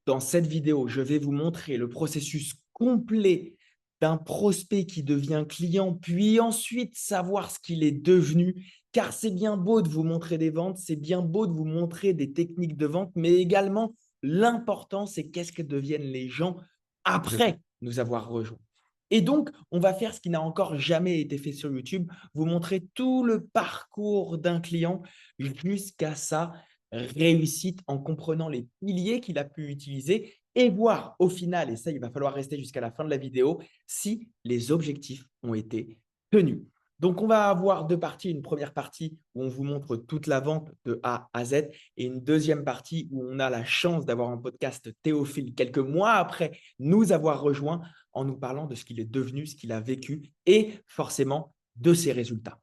Dans cette vidéo, je vais vous montrer le processus complet d'un prospect qui devient client, puis ensuite savoir ce qu'il est devenu. Car c'est bien beau de vous montrer des ventes, c'est bien beau de vous montrer des techniques de vente, mais également l'important, c'est qu'est-ce que deviennent les gens après nous avoir rejoints. Et donc, on va faire ce qui n'a encore jamais été fait sur YouTube, vous montrer tout le parcours d'un client jusqu'à sa réussite en comprenant les piliers qu'il a pu utiliser et voir au final, et ça, il va falloir rester jusqu'à la fin de la vidéo, si les objectifs ont été tenus. Donc, on va avoir deux parties. Une première partie où on vous montre toute la vente de A à Z et une deuxième partie où on a la chance d'avoir un podcast Théophile quelques mois après nous avoir rejoints en nous parlant de ce qu'il est devenu, ce qu'il a vécu et forcément de ses résultats.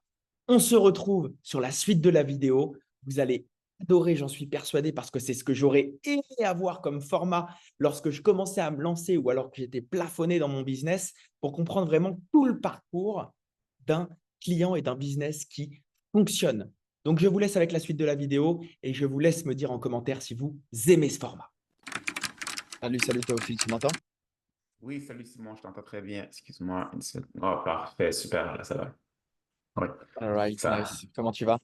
On se retrouve sur la suite de la vidéo. Vous allez adorer, j'en suis persuadé, parce que c'est ce que j'aurais aimé avoir comme format lorsque je commençais à me lancer ou alors que j'étais plafonné dans mon business pour comprendre vraiment tout le parcours d'un client et d'un business qui fonctionne. Donc, je vous laisse avec la suite de la vidéo et je vous laisse me dire en commentaire si vous aimez ce format. Salut Théophile, tu m'entends? Oui, salut Simon, je t'entends très bien. Excuse-moi une seconde. Oh, parfait, super, là, ça va. Oui, All right, ça, nice. Comment tu vas?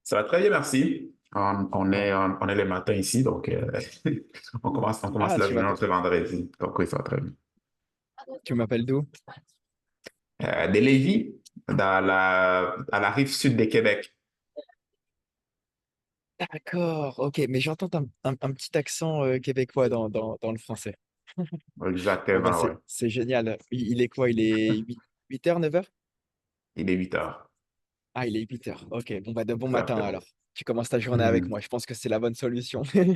ça va très bien, merci. Bon. On est le matin ici, donc on commence Ah, la journée notre vendredi. Donc oui, ça va très bien. tu m'appelles d'où? De Lévis, à la rive sud de Québec. D'accord, ok, mais j'entends un petit accent québécois dans le français. Bon, bah, Exactement, ouais. c'est génial. Il est quoi? Il est 8h, 9h? Il est 8 heures. Ah, il est 8h. Ok, bon, bah, de bon matin alors. Exactement. Tu commences ta journée avec Mhm. moi. Je pense que c'est la bonne solution. Je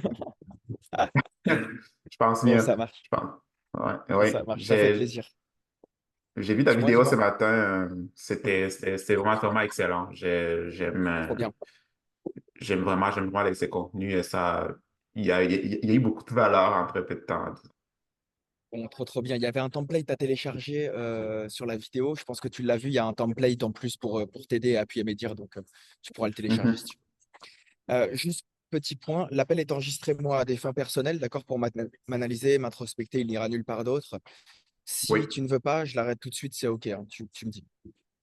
pense Bon, ça mieux. Je marche. pense. Ouais, ouais. Ça marche. Ça fait plaisir. J'ai vu ta Dis-moi, vidéo ce dis-moi. matin. C'était vraiment excellent. Trop bien. J'aime vraiment ses contenus et ça, il y a eu beaucoup de valeur en très peu de temps. Bon, trop bien. Il y avait un template à télécharger sur la vidéo. Je pense que tu l'as vu. Il y a un template en plus pour t'aider à appuyer mes dires. Donc, tu pourras le télécharger si Mhm. tu veux. Juste petit point, l'appel est enregistré moi à des fins personnelles, d'accord, pour m'analyser, m'introspecter, il n'ira nulle part d'autre. Oui, Si tu ne veux pas, je l'arrête tout de suite, c'est OK, hein, tu me dis.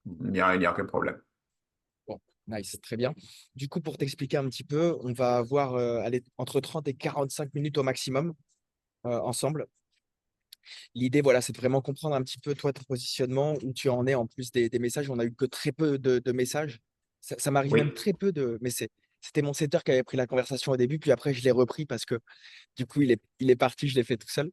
il y a aucun problème. Bon, nice, très bien. Du coup, pour t'expliquer un petit peu, on va avoir allez, entre 30 et 45 minutes au maximum ensemble. L'idée, voilà, c'est de vraiment comprendre un petit peu toi, ton positionnement, où tu en es en plus des messages. On n'a eu que très peu de messages. Ça m'arrive même Oui, très peu mais c'était mon setter qui avait pris la conversation au début, puis après, je l'ai repris parce que du coup, il est parti, je l'ai fait tout seul.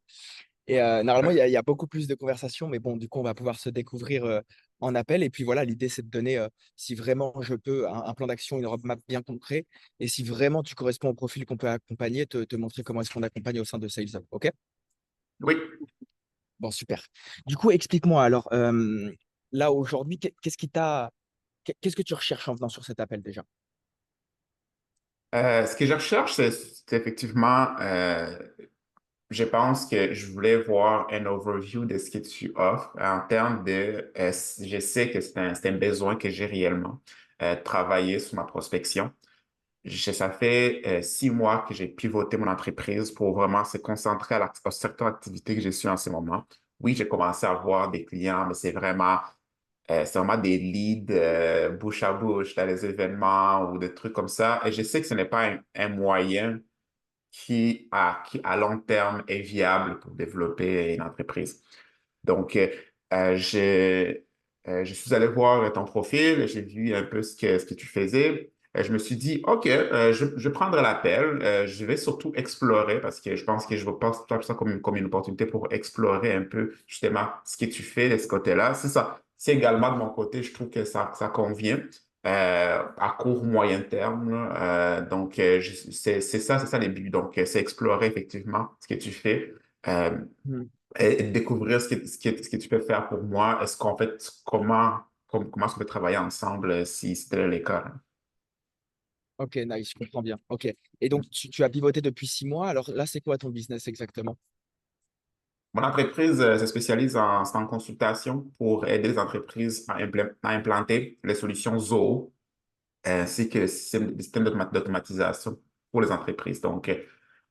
Et normalement, il y a beaucoup plus de conversations, mais bon, du coup, on va pouvoir se découvrir en appel. Et puis voilà, l'idée, c'est de donner, si vraiment je peux, un plan d'action, une roadmap bien concret. Et si vraiment tu corresponds au profil qu'on peut accompagner, te montrer comment est-ce qu'on accompagne au sein de Sales Up. OK? oui. Bon, super. Du coup, explique-moi alors, là, aujourd'hui, qu'est-ce que tu recherches en venant sur cet appel déjà? Ce que je recherche, c'est effectivement, je pense que je voulais voir un overview de ce que tu offres en termes de, je sais que c'est un besoin que j'ai réellement, travailler sur ma prospection. Ça fait 6 mois que j'ai pivoté mon entreprise pour vraiment se concentrer au secteur d'activité que je suis en ce moment. Oui, j'ai commencé à avoir des clients, mais c'est vraiment des leads bouche à bouche dans les événements ou des trucs comme ça. Et je sais que ce n'est pas un moyen qui, à long terme, est viable pour développer une entreprise. Donc, je suis allé voir ton profil, j'ai vu un peu ce que tu faisais. Je me suis dit, OK, je prendrai l'appel. Je vais surtout explorer parce que je pense que je vois pas ça comme une opportunité pour explorer un peu justement ce que tu fais de ce côté-là. C'est ça. C'est également de mon côté, je trouve que ça convient à court, moyen terme, là. Donc, c'est ça les buts. Donc, c'est explorer effectivement ce que tu fais. Euh, Hmm. et découvrir ce que tu peux faire pour moi. Est-ce qu'en fait, comment est-ce qu'on peut travailler ensemble si c'était le cas, là? Ok, nice, je comprends bien. Ok. Et donc, tu as pivoté depuis 6 mois. Alors là, c'est quoi ton business exactement? Mon entreprise se spécialise c'est en consultation pour aider les entreprises à implanter les solutions Zoho ainsi que les systèmes d'automatisation pour les entreprises. Donc,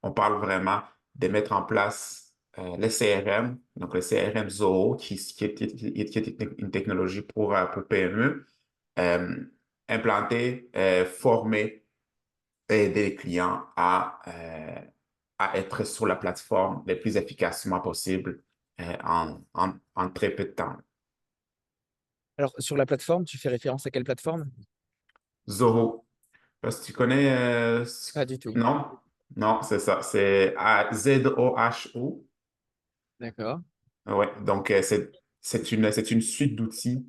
on parle vraiment de mettre en place le CRM, donc le CRM Zoho, qui est une technologie pour PME, euh, implanter, former et aider les clients à être sur la plateforme le plus efficacement possible en très peu de temps. Alors, sur la plateforme, tu fais référence à quelle plateforme? Zoho, parce que tu connais, Pas du tout. non? Non, c'est ça, c'est Zoho. D'accord. Ouais, donc c'est une suite d'outils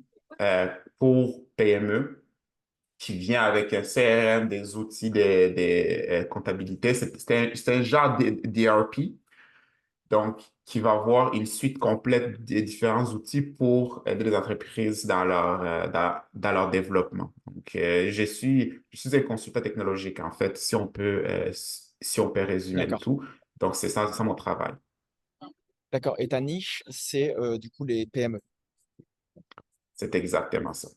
pour PME qui vient avec un CRM, des outils de comptabilité. C'est un genre d'ERP, donc qui va avoir une suite complète des différents outils pour aider les entreprises dans leur développement. Donc, je suis un consultant technologique, en fait, si on peut résumer le D'accord. tout. Donc, c'est ça mon travail. D'accord. Et ta niche, c'est du coup les PME. C'est exactement ça.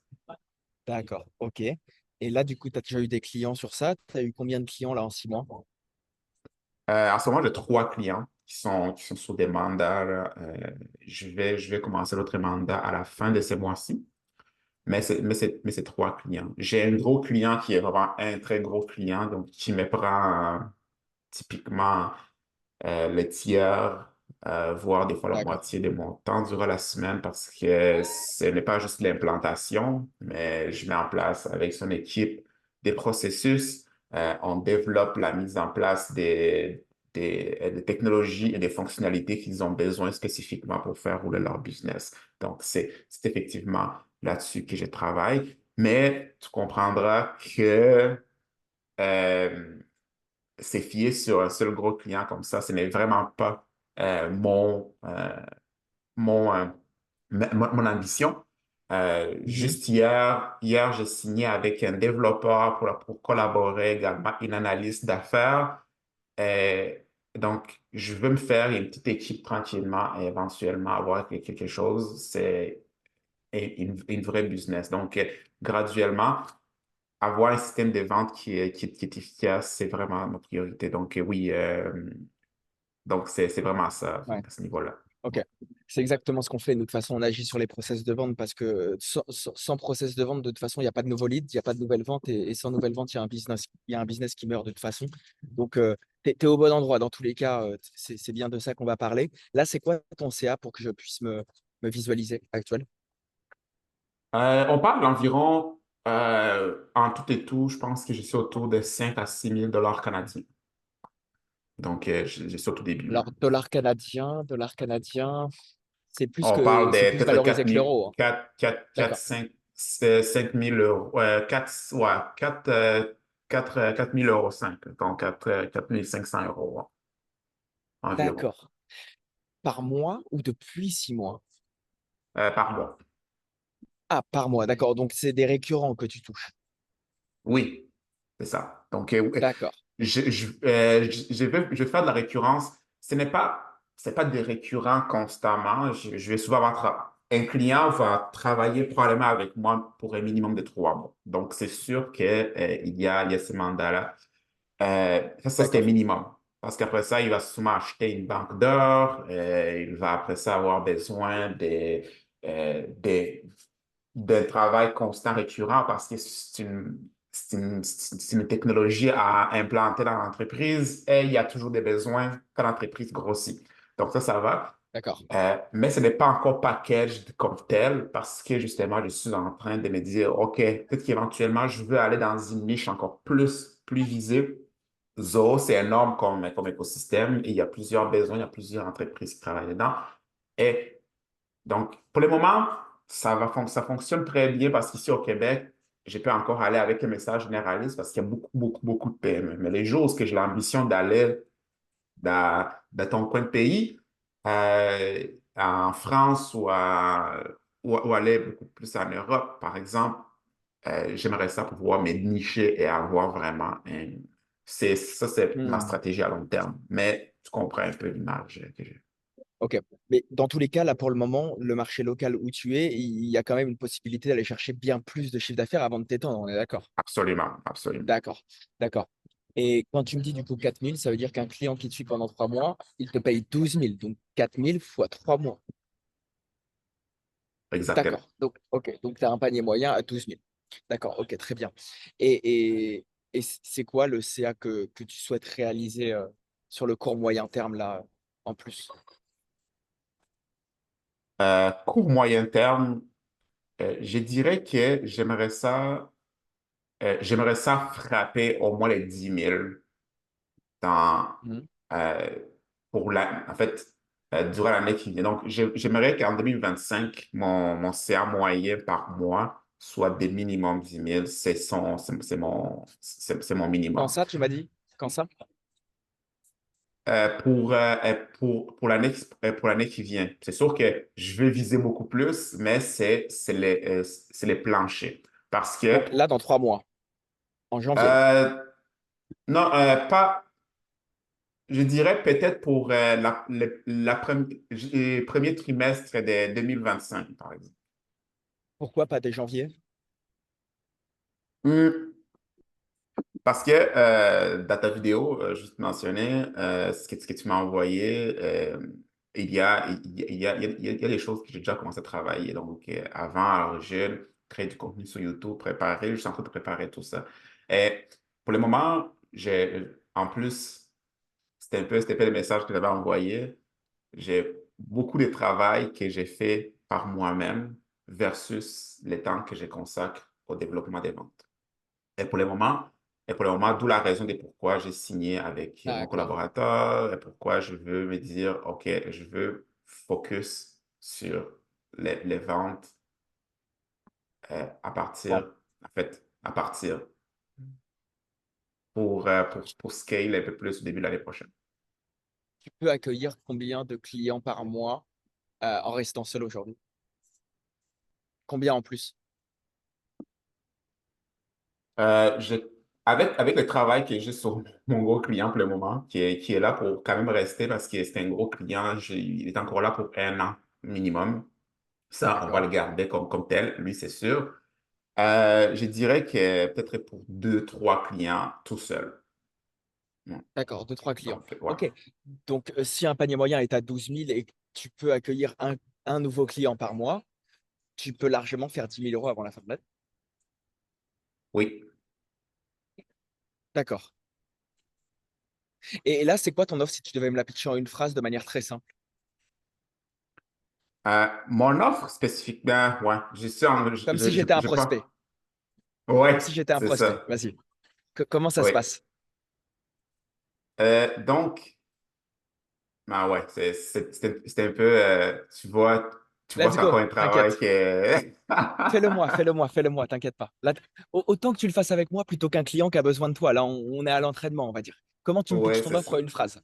D'accord. OK. Et là, du coup, tu as déjà eu des clients sur ça. Tu as eu combien de clients là en 6 mois? En ce moment, j'ai trois clients qui sont sur des mandats, là. Je vais commencer l'autre mandat à la fin de ce mois-ci, mais c'est trois clients. J'ai un gros client qui est vraiment un très gros client, donc qui me prend typiquement le tiers, voire des fois la D'accord. moitié de mon temps durant la semaine parce que ce n'est pas juste l'implantation, mais je mets en place avec son équipe des processus. On développe la mise en place des technologies et des fonctionnalités qu'ils ont besoin spécifiquement pour faire rouler leur business. Donc, c'est effectivement là-dessus que je travaille. Mais tu comprendras que euh, c'est fier sur un seul gros client comme ça, ce n'est vraiment pas euh, mon, euh, mon, mon ambition. Mhm. Juste hier, j'ai signé avec un développeur pour collaborer également, une analyste d'affaires. Euh, donc, je veux me faire une petite équipe tranquillement et éventuellement avoir quelque chose. C'est une vraie business. Donc, graduellement, avoir un système de vente qui est efficace, c'est vraiment ma priorité. Donc, oui, donc c'est vraiment ça Ouais. à ce niveau-là. OK. C'est exactement ce qu'on fait. Nous, de toute façon, on agit sur les process de vente parce que sans process de vente, de toute façon, il n'y a pas de nouveaux leads, il n'y a pas de nouvelles ventes et sans nouvelles ventes, il y a un business qui meurt de toute façon. Donc, tu es, au bon endroit. Dans tous les cas, c'est bien de ça qu'on va parler. Là, c'est quoi ton CA pour que je puisse me visualiser actuel? On parle d'environ, en tout et tout, je pense que je suis autour de 5 à 6 000 dollars canadiens. Donc, je suis au tout début, là. Alors, dollar canadien, On parle c'est de plus peut-être valorisé 4 que 000, l'euro, hein. 4, D'accord. 5, 5 000 euros, 4, ouais, 4 000 euros 5, donc 4 500 euros environ, D'accord. Par mois ou depuis 6 mois? par mois. Ah, par mois, d'accord. Donc, c'est des récurrents que tu touches. Oui, c'est ça. Donc, D'accord. je vais faire de la récurrence. C'est pas des récurrents constamment. Je vais souvent un client va travailler probablement avec moi pour un minimum de 3 mois. Donc, c'est sûr que, il y a ce mandat-là. Ça, c'était D'accord. minimum. Parce qu'après ça, il va souvent acheter une banque d'or. Il va après ça avoir besoin d'un travail constant récurrent parce que c'est une technologie à implanter dans l'entreprise et il y a toujours des besoins quand l'entreprise grossit. Donc ça va. D'accord. Mais ce n'est pas encore packaged comme tel parce que justement, je suis en train de me dire, OK, peut-être qu'éventuellement, je veux aller dans une niche encore plus visible. Zoho, c'est énorme comme écosystème et il y a plusieurs besoins, il y a plusieurs entreprises qui travaillent dedans. Et donc, pour le moment, ça fonctionne très bien parce qu'ici au Québec, je peux encore aller avec un message généraliste parce qu'il y a beaucoup de PME. Mais les jours où j'ai l'ambition d'aller dans ton coin de pays, en France ou aller beaucoup plus en Europe, par exemple, j'aimerais ça pouvoir me nicher et avoir vraiment c'est ma Hmm. stratégie à long terme. Mais tu comprends un peu l'image que j'ai. OK. Mais dans tous les cas, là, pour le moment, le marché local où tu es, il y a quand même une possibilité d'aller chercher bien plus de chiffre d'affaires avant de t'étendre. On est d'accord? Absolument, absolument. D'accord. D'accord. Et quand tu me dis du coup 4 000, ça veut dire qu'un client qui te suit pendant 3 mois, il te paye 12 000. Donc 4 000 fois 3 mois. Exactement. D'accord. Donc, ok. Donc, tu as un panier moyen à 12 000. D'accord. Ok, très bien. Et c'est quoi le CA que tu souhaites réaliser sur le court moyen terme là en plus? Court moyen terme, je dirais que j'aimerais ça frapper au moins les 10 000 dans, Mhm. euh, en fait, durant l'année qui vient. Donc, j'aimerais qu'en 2025, mon CA moyen par mois soit des minimum 10 000. C'est mon Quand minimum. ça, tu m'as dit? Quand ça? Pour l'année qui vient. C'est sûr que je vais viser beaucoup plus, mais c'est les planchers. Parce que, Donc là, dans 3 mois, en janvier. euh, non, pas, je dirais peut-être pour premier trimestre de 2025, par exemple. Pourquoi pas dès janvier? Hmm, Parce que dans ta vidéo, juste mentionné, ce que tu m'as envoyé, il y a des choses que j'ai déjà commencé à travailler. Donc, avant, à l'origine, créer du contenu sur YouTube, préparer, je suis en train de préparer tout ça. Et pour le moment, en plus, c'était un peu le message que j'avais envoyé. J'ai beaucoup de travail que j'ai fait par moi-même versus le temps que je consacre au développement des ventes. Et pour le moment, d'où la raison de pourquoi j'ai signé avec mon D'accord. collaborateur et pourquoi je veux me dire, OK, je veux focus sur les ventes à Bon, partir, en fait, à partir pour scale un peu plus au début de l'année prochaine. tu peux accueillir combien de clients par mois en restant seul aujourd'hui? Combien en plus? Euh, je- avec le travail que j'ai sur mon gros client pour le moment, qui est là pour quand même rester parce que c'est un gros client, il est encore là pour 1 an minimum. Ça, on va le D'accord. garder comme tel, lui, c'est sûr. Je dirais que peut-être pour 2, 3 clients tout seul. Ouais. D'accord, deux, trois clients. Donc, ouais. Ok. Donc, si un panier moyen est à 12 000 et que tu peux accueillir un nouveau client par mois, tu peux largement faire 10 000 € avant la fin de l'année. Oui. D'accord. Et là, c'est quoi ton offre si tu devais me la pitcher en une phrase de manière très simple? Mon offre spécifiquement, ouais, je suis en, Comme si j'étais un je pense. prospect. Comme si Ouais, j'étais un c'est prospect. ça. Vas-y. Comment ça se Oui. passe? Donc, ah ouais, c'est un peu, tu vois, Let's c'est encore go. un travail T'inquiète. qui est... Fais-le-moi, fais-le-moi, fais-le-moi, t'inquiète pas. Là, autant que tu le fasses avec moi plutôt qu'un client qui a besoin de toi. Là, on est à l'entraînement, on va dire. Comment tu me pitches Ouais, ton c'est offre en ça. une phrase?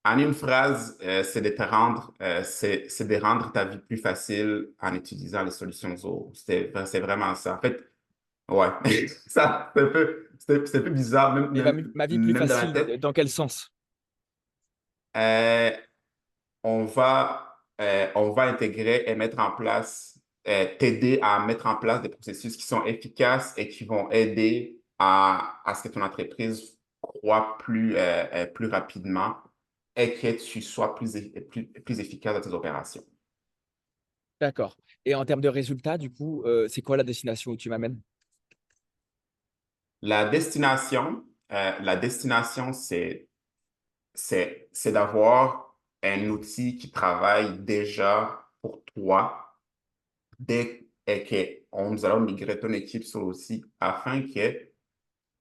En une phrase, c'est de rendre ta vie plus facile en utilisant les solutions Zoho. C'est vraiment ça. En fait, ouais, ça, c'est un peu bizarre, Et ma vie plus même dans la facile, tête. dans quel sens? Euh, on va intégrer et mettre en place, t'aider à mettre en place des processus qui sont efficaces et qui vont aider à ce que ton entreprise croît plus rapidement et que tu sois plus efficace dans tes opérations. D'accord. Et en termes de résultats, du coup, c'est quoi la destination où tu m'amènes? La destination, c'est d'avoir un outil qui travaille déjà pour toi et que nous allons migrer ton équipe sur l'outil afin que,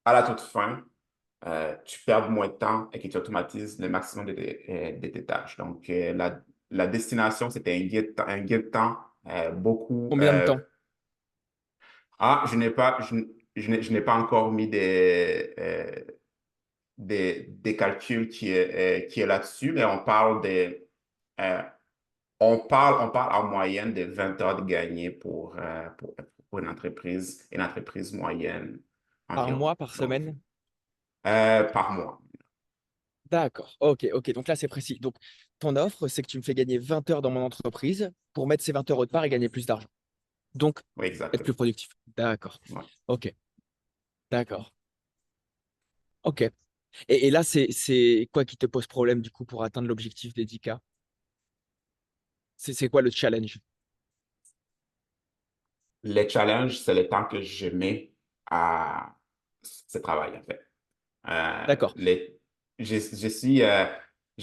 à la toute fin, tu perdes moins de temps et que tu automatises le maximum de tes tâches. Donc, la destination, c'était un gain de temps beaucoup. Combien de temps? Je n'ai pas, je n'ai pas encore mis des calculs qui est là-dessus, mais euh, on parle en moyenne de 20 heures de gagné pour une entreprise moyenne Par environ. mois, par Donc, semaine? par mois. D'accord. Ok, ok. Donc là, c'est précis. Donc, ton offre, c'est que tu me fais gagner 20 heures dans mon entreprise pour mettre ces 20 heures autre part et gagner plus d'argent. Donc, Oui, être plus exactement. productif. D'accord. Ouais. Ok. D'accord. Ok. Et là, c'est quoi qui te pose problème du coup pour atteindre l'objectif des 10K? C'est quoi le challenge? Les challenges, c'est le temps que je mets à ce travail, en fait. D'accord. Les, je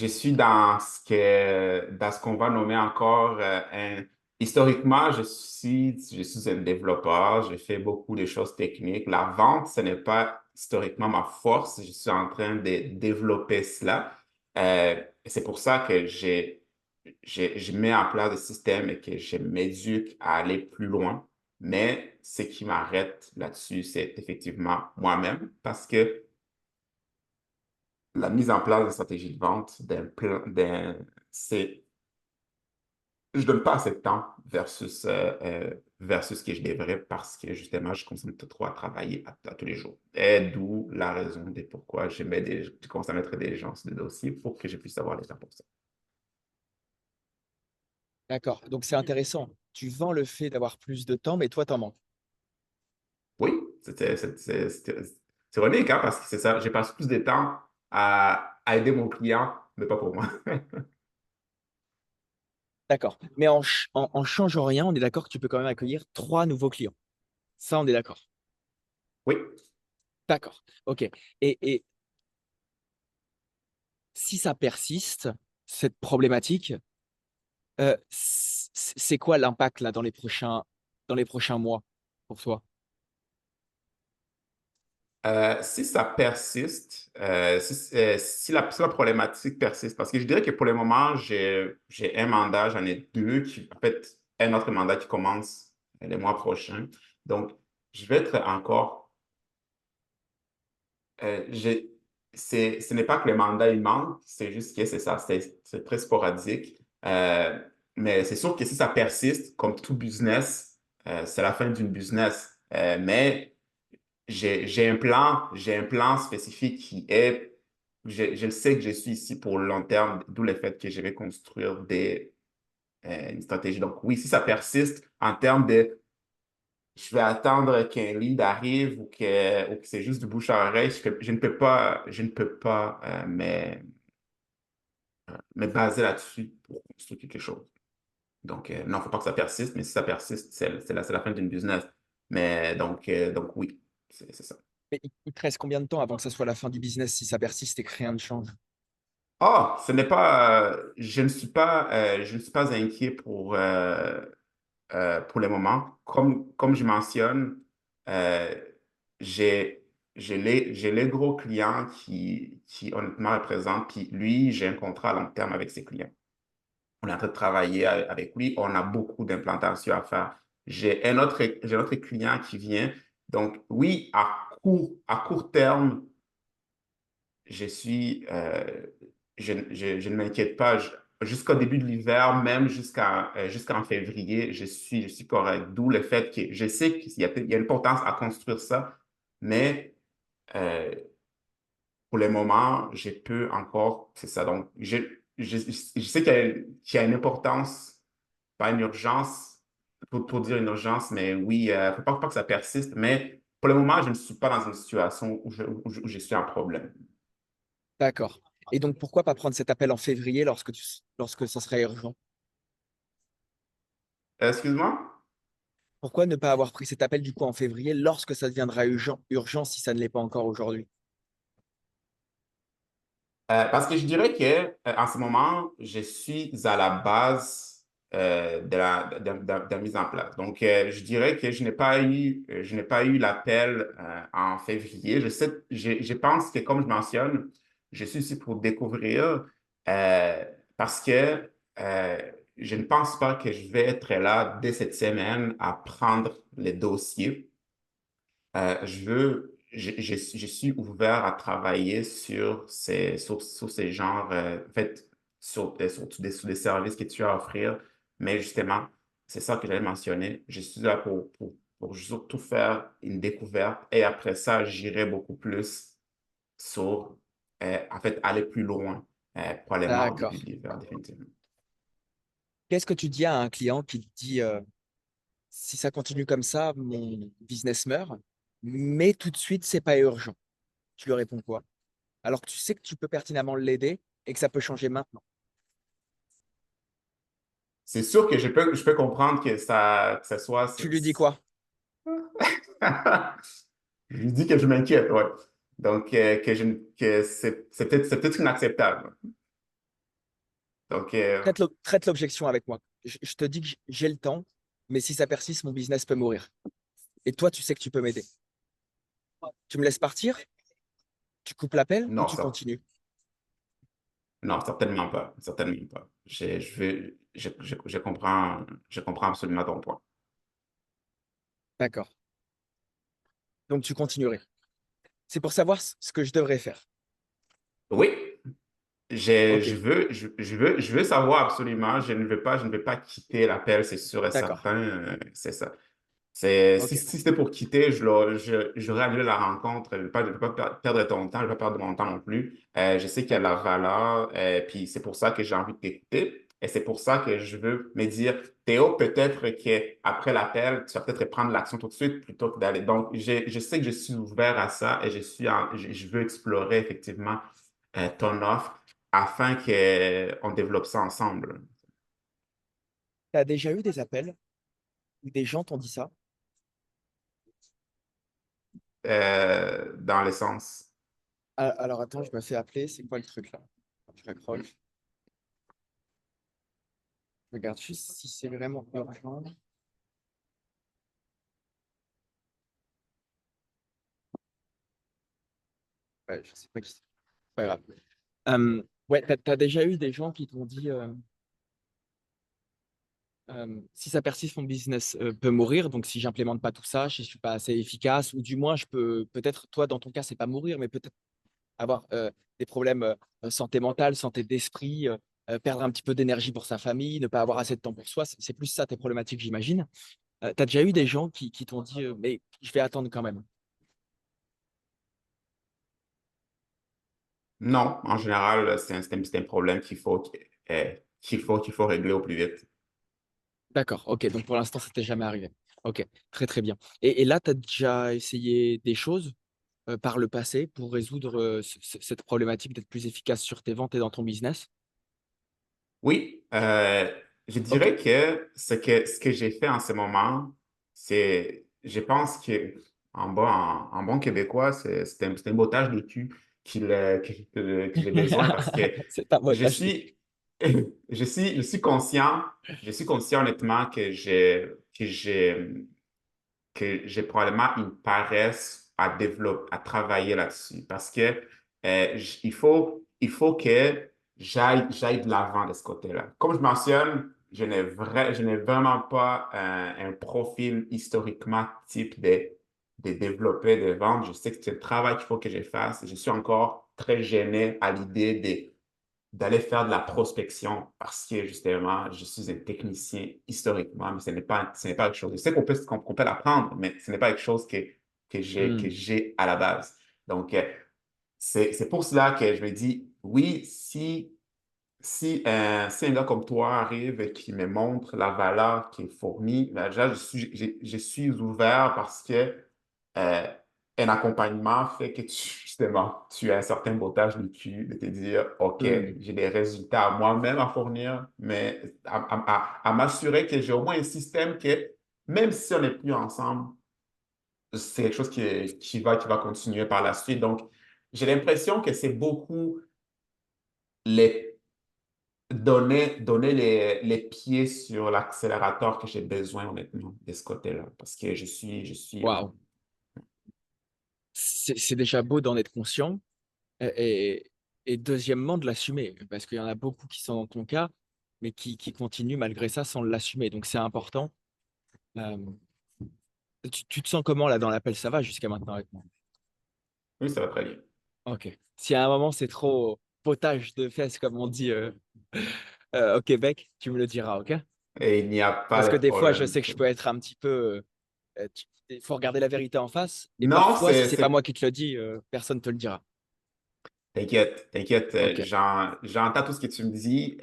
suis dans ce qu'on va nommer encore historiquement, je suis un développeur, je fais beaucoup de choses techniques. La vente, ce n'est pas historiquement ma force. Je suis en train de développer cela. C'est pour ça que je mets en place des systèmes et que je m'éduque à aller plus loin. Mais ce qui m'arrête là-dessus, c'est effectivement moi-même parce que la mise en place d'une stratégie de vente, c'est, je donne pas assez de temps versus ce que je devrais parce que justement, je consomme trop à travailler à tous les jours. Et d'où la raison de pourquoi je commence à mettre des gens sur des dossiers pour que je puisse avoir les temps pour ça. D'accord. Donc c'est intéressant. Tu vends le fait d'avoir plus de temps, mais toi, t'en manques. Oui, c'est ironique, hein, parce que c'est ça, j'ai passé plus de temps à aider mon client, mais pas pour moi. D'accord. Mais en changeant rien, on est d'accord que tu peux quand même accueillir 3 nouveaux clients. Ça, on est d'accord. Oui. D'accord. OK. Et si ça persiste, cette problématique, c'est quoi l'impact là dans les prochains mois pour toi? Si ça persiste, si la problématique persiste, parce que je dirais que pour le moment, j'ai un mandat, j'en ai deux, en fait, un autre mandat qui commence le mois prochain. Donc, je vais être encore, euh, j'ai- ce n'est pas que le mandat, il manque, c'est juste que c'est ça, c'est très sporadique. Mais c'est sûr que si ça persiste, comme tout business, c'est la fin d'une business. Mais j'ai un plan spécifique qui est, je le sais que je suis ici pour le long terme, d'où le fait que je vais construire une stratégie. Donc oui, si ça persiste en termes de, je vais attendre qu'un lead arrive ou que c'est juste du bouche à oreille, je ne peux pas me baser là-dessus pour construire quelque chose. Donc non, il ne faut pas que ça persiste, mais si ça persiste, c'est la fin d'une business. Mais donc oui, c'est ça. Mais il te reste combien de temps avant que ça soit la fin du business si ça persiste et que rien ne change? Ah, ce n'est pas, je ne suis pas inquiet pour le moment. Comme je mentionne, euh, j'ai, j'ai les gros clients qui honnêtement représentent, puis lui, j'ai un contrat à long terme avec ses clients. On est en train de travailler avec lui, on a beaucoup d'implantations à faire. J'ai un autre client qui vient. Donc, oui, à court terme, je suis, je ne m'inquiète pas. Jusqu'au début de l'hiver, même jusqu'en février, je suis correct. D'où le fait que je sais qu'il y a une importance à construire ça, mais euh, pour le moment, je peux encore, c'est ça. Donc, je sais qu'il y a une importance, pas une urgence, pour dire une urgence, mais oui, il ne faut pas que ça persiste. Mais pour le moment, je ne suis pas dans une situation où je suis en problème. D'accord. Et donc pourquoi pas prendre cet appel en février lorsque ça serait urgent? Excuse-moi? Pourquoi ne pas avoir pris cet appel du coup en février lorsque ça deviendra urgent si ça ne l'est pas encore aujourd'hui? Parce que je dirais que en ce moment, je suis à la base de la mise en place. Donc, je dirais que je n'ai pas eu l'appel en février. Je pense que, comme je mentionne, je suis ici pour découvrir euh, parce que euh, je ne pense pas que je vais être là dès cette semaine à prendre les dossiers. Je suis ouvert à travailler sur ces genres, en fait, sur des services que tu as à offrir. Mais justement, c'est ça que j'allais mentionner. Je suis là pour surtout faire une découverte et après ça, j'irai beaucoup plus sur, en fait, aller plus loin, probablement au début D'accord. de l'hiver, définitivement. Qu'est-ce que tu dis à un client qui te dit si ça continue comme ça, mon business meurt, mais tout de suite, c'est pas urgent. Tu lui réponds quoi? alors que tu sais que tu peux pertinemment l'aider et que ça peut changer maintenant. C'est sûr que je peux comprendre que ça soit... Tu lui dis quoi? Je lui dis que je m'inquiète, ouais. Donc, que c'est peut-être inacceptable. Donc, Traite l'objection avec moi. Je te dis que j'ai le temps, mais si ça persiste, mon business peut mourir. Et toi, tu sais que tu peux m'aider. Tu me laisses partir? Tu coupes l'appel ou non, tu continues? non, certainement pas. Certainement pas. Je comprends absolument ton point. D'accord. Donc tu continuerais. C'est pour savoir ce que je devrais faire. Oui, Ok, je veux savoir absolument. Je ne veux pas quitter l'appel, c'est sûr et d'accord. certain. C'est ça. Ok. Si c'était pour quitter, j'aurais annulé la rencontre. Je ne veux pas perdre ton temps, je ne veux pas perdre mon temps non plus. Je sais qu'il y a de la D'accord. valeur, puis c'est pour ça que j'ai envie de t'écouter. Et c'est pour ça que je veux me dire, Théo, peut-être qu'après l'appel, tu vas peut-être prendre l'action tout de suite plutôt que d'aller. Donc, je sais que je suis ouvert à ça et je veux explorer effectivement ton offre afin qu'on développe ça ensemble. Tu as déjà eu des appels où des gens t'ont dit ça? Dans le sens. Ah, alors attends, je me fais appeler. C'est quoi le truc là? Je raccroche. Je regarde juste si c'est vraiment urgent. Ouais, je sais pas qui c'est. Pas grave. Ouais, t'as déjà eu des gens qui t'ont dit si ça persiste, mon business peut mourir. Donc, si j'implémente pas tout ça, je suis pas assez efficace, ou du moins, je peux peut-être, toi, dans ton cas, c'est pas mourir, mais peut-être avoir des problèmes santé mentale, santé d'esprit, perdre un petit peu d'énergie pour sa famille, ne pas avoir assez de temps pour soi. C'est plus ça tes problématiques, j'imagine. Tu as déjà eu des gens qui t'ont dit mais je vais attendre quand même. Non, en général, c'est un problème qu'il faut régler au plus vite. D'accord, ok. Donc, pour l'instant, ça t'est jamais arrivé. Ok, très, très bien. Et là, tu as déjà essayé des choses par le passé pour résoudre cette problématique d'être plus efficace sur tes ventes et dans ton business? Oui, je Ok. dirais que ce que j'ai fait en ce moment, je pense que en bon québécois, c'est un bottage de cul que j'ai besoin parce que C'est pas moi, je suis, je suis conscient honnêtement que j'ai probablement une paresse à développer, à travailler là-dessus parce que il faut que j'aille de l'avant de ce côté-là. Comme je mentionne, je n'ai vraiment pas un profil historiquement type de développer des ventes. Je sais que c'est le travail qu'il faut que je fasse. Je suis encore très gêné à l'idée d'aller faire de la prospection parce que justement, je suis un technicien historiquement, mais ce n'est pas quelque chose. Je sais qu'on peut l'apprendre, mais ce n'est pas quelque chose que Hmm, j'ai à la base. Donc, c'est pour cela que je me dis, oui, si un gars comme toi arrive et qui me montre la valeur qui est fournie, ben, déjà, je suis ouvert parce que euh, un accompagnement fait que justement, tu as un certain bottage de cul, de te dire, OK, hmm, j'ai des résultats à moi-même à fournir, mais à m'assurer que j'ai au moins un système que, même si on n'est plus ensemble, c'est quelque chose qui va continuer par la suite. Donc, j'ai l'impression que c'est beaucoup les donner les pieds sur l'accélérateur que j'ai besoin, honnêtement, de ce côté-là. Parce que je suis waouh. C'est déjà beau d'en être conscient et deuxièmement de l'assumer parce qu'il y en a beaucoup qui sont dans ton cas mais qui continuent malgré ça sans l'assumer. Donc c'est important. Euh, tu te sens comment là dans l'appel? Ça va jusqu'à maintenant avec moi? oui, ça va très bien. Ok. Si à un moment c'est trop potage de fesses comme on dit au Québec, tu me le diras, ok? Et il n'y a pas Parce que de des fois je problème. sais que je peux être un petit peu il faut regarder la vérité en face. Et Non, parfois, si c'est pas moi qui te le dis, personne te le dira. t'inquiète, Ok. j'entends tout ce que tu me dis.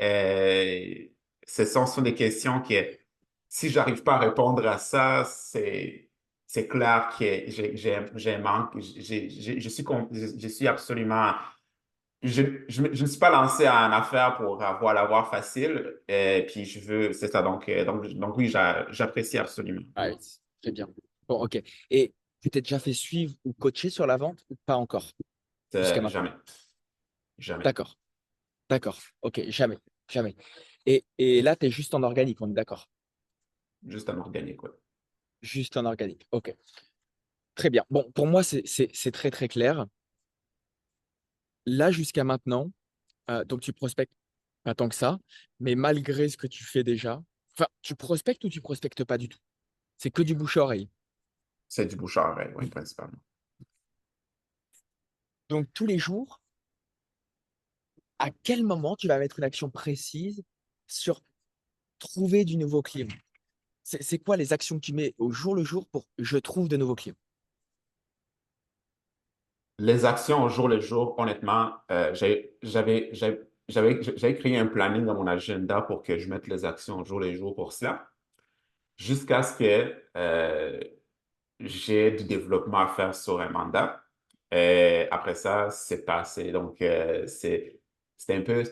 Sont des questions que, si j'arrive pas à répondre à ça, c'est clair que j'ai un manque. Je suis absolument je ne suis pas lancé en affaires pour l'avoir facile. Et puis, c'est ça. Donc oui, j'apprécie absolument. Ah, très bien. Bon, ok. Et tu t'es déjà fait suivre ou coacher sur la vente ou pas encore jusqu'à maintenant? Jamais, jamais. D'accord, d'accord. Ok, jamais, jamais. Et là, tu es juste en organique, on est d'accord? Juste en organique, ouais. Juste en organique. Ok, très bien. Bon, pour moi, c'est très, très clair. Là, jusqu'à maintenant, donc tu prospectes pas tant que ça, mais malgré ce que tu fais déjà, enfin, tu prospectes ou tu prospectes pas du tout? C'est que du bouche à oreille. C'est du bouche à oreille, oui, principalement. Donc, tous les jours, à quel moment tu vas mettre une action précise sur trouver du nouveau client? C'est quoi les actions que tu mets au jour le jour pour je trouve de nouveaux clients? Les actions au jour le jour, honnêtement, j'avais créé un planning dans mon agenda pour que je mette les actions au jour le jour pour cela, jusqu'à ce que j'ai du développement à faire sur un mandat. Et après ça, c'est passé. Donc, c'est un peu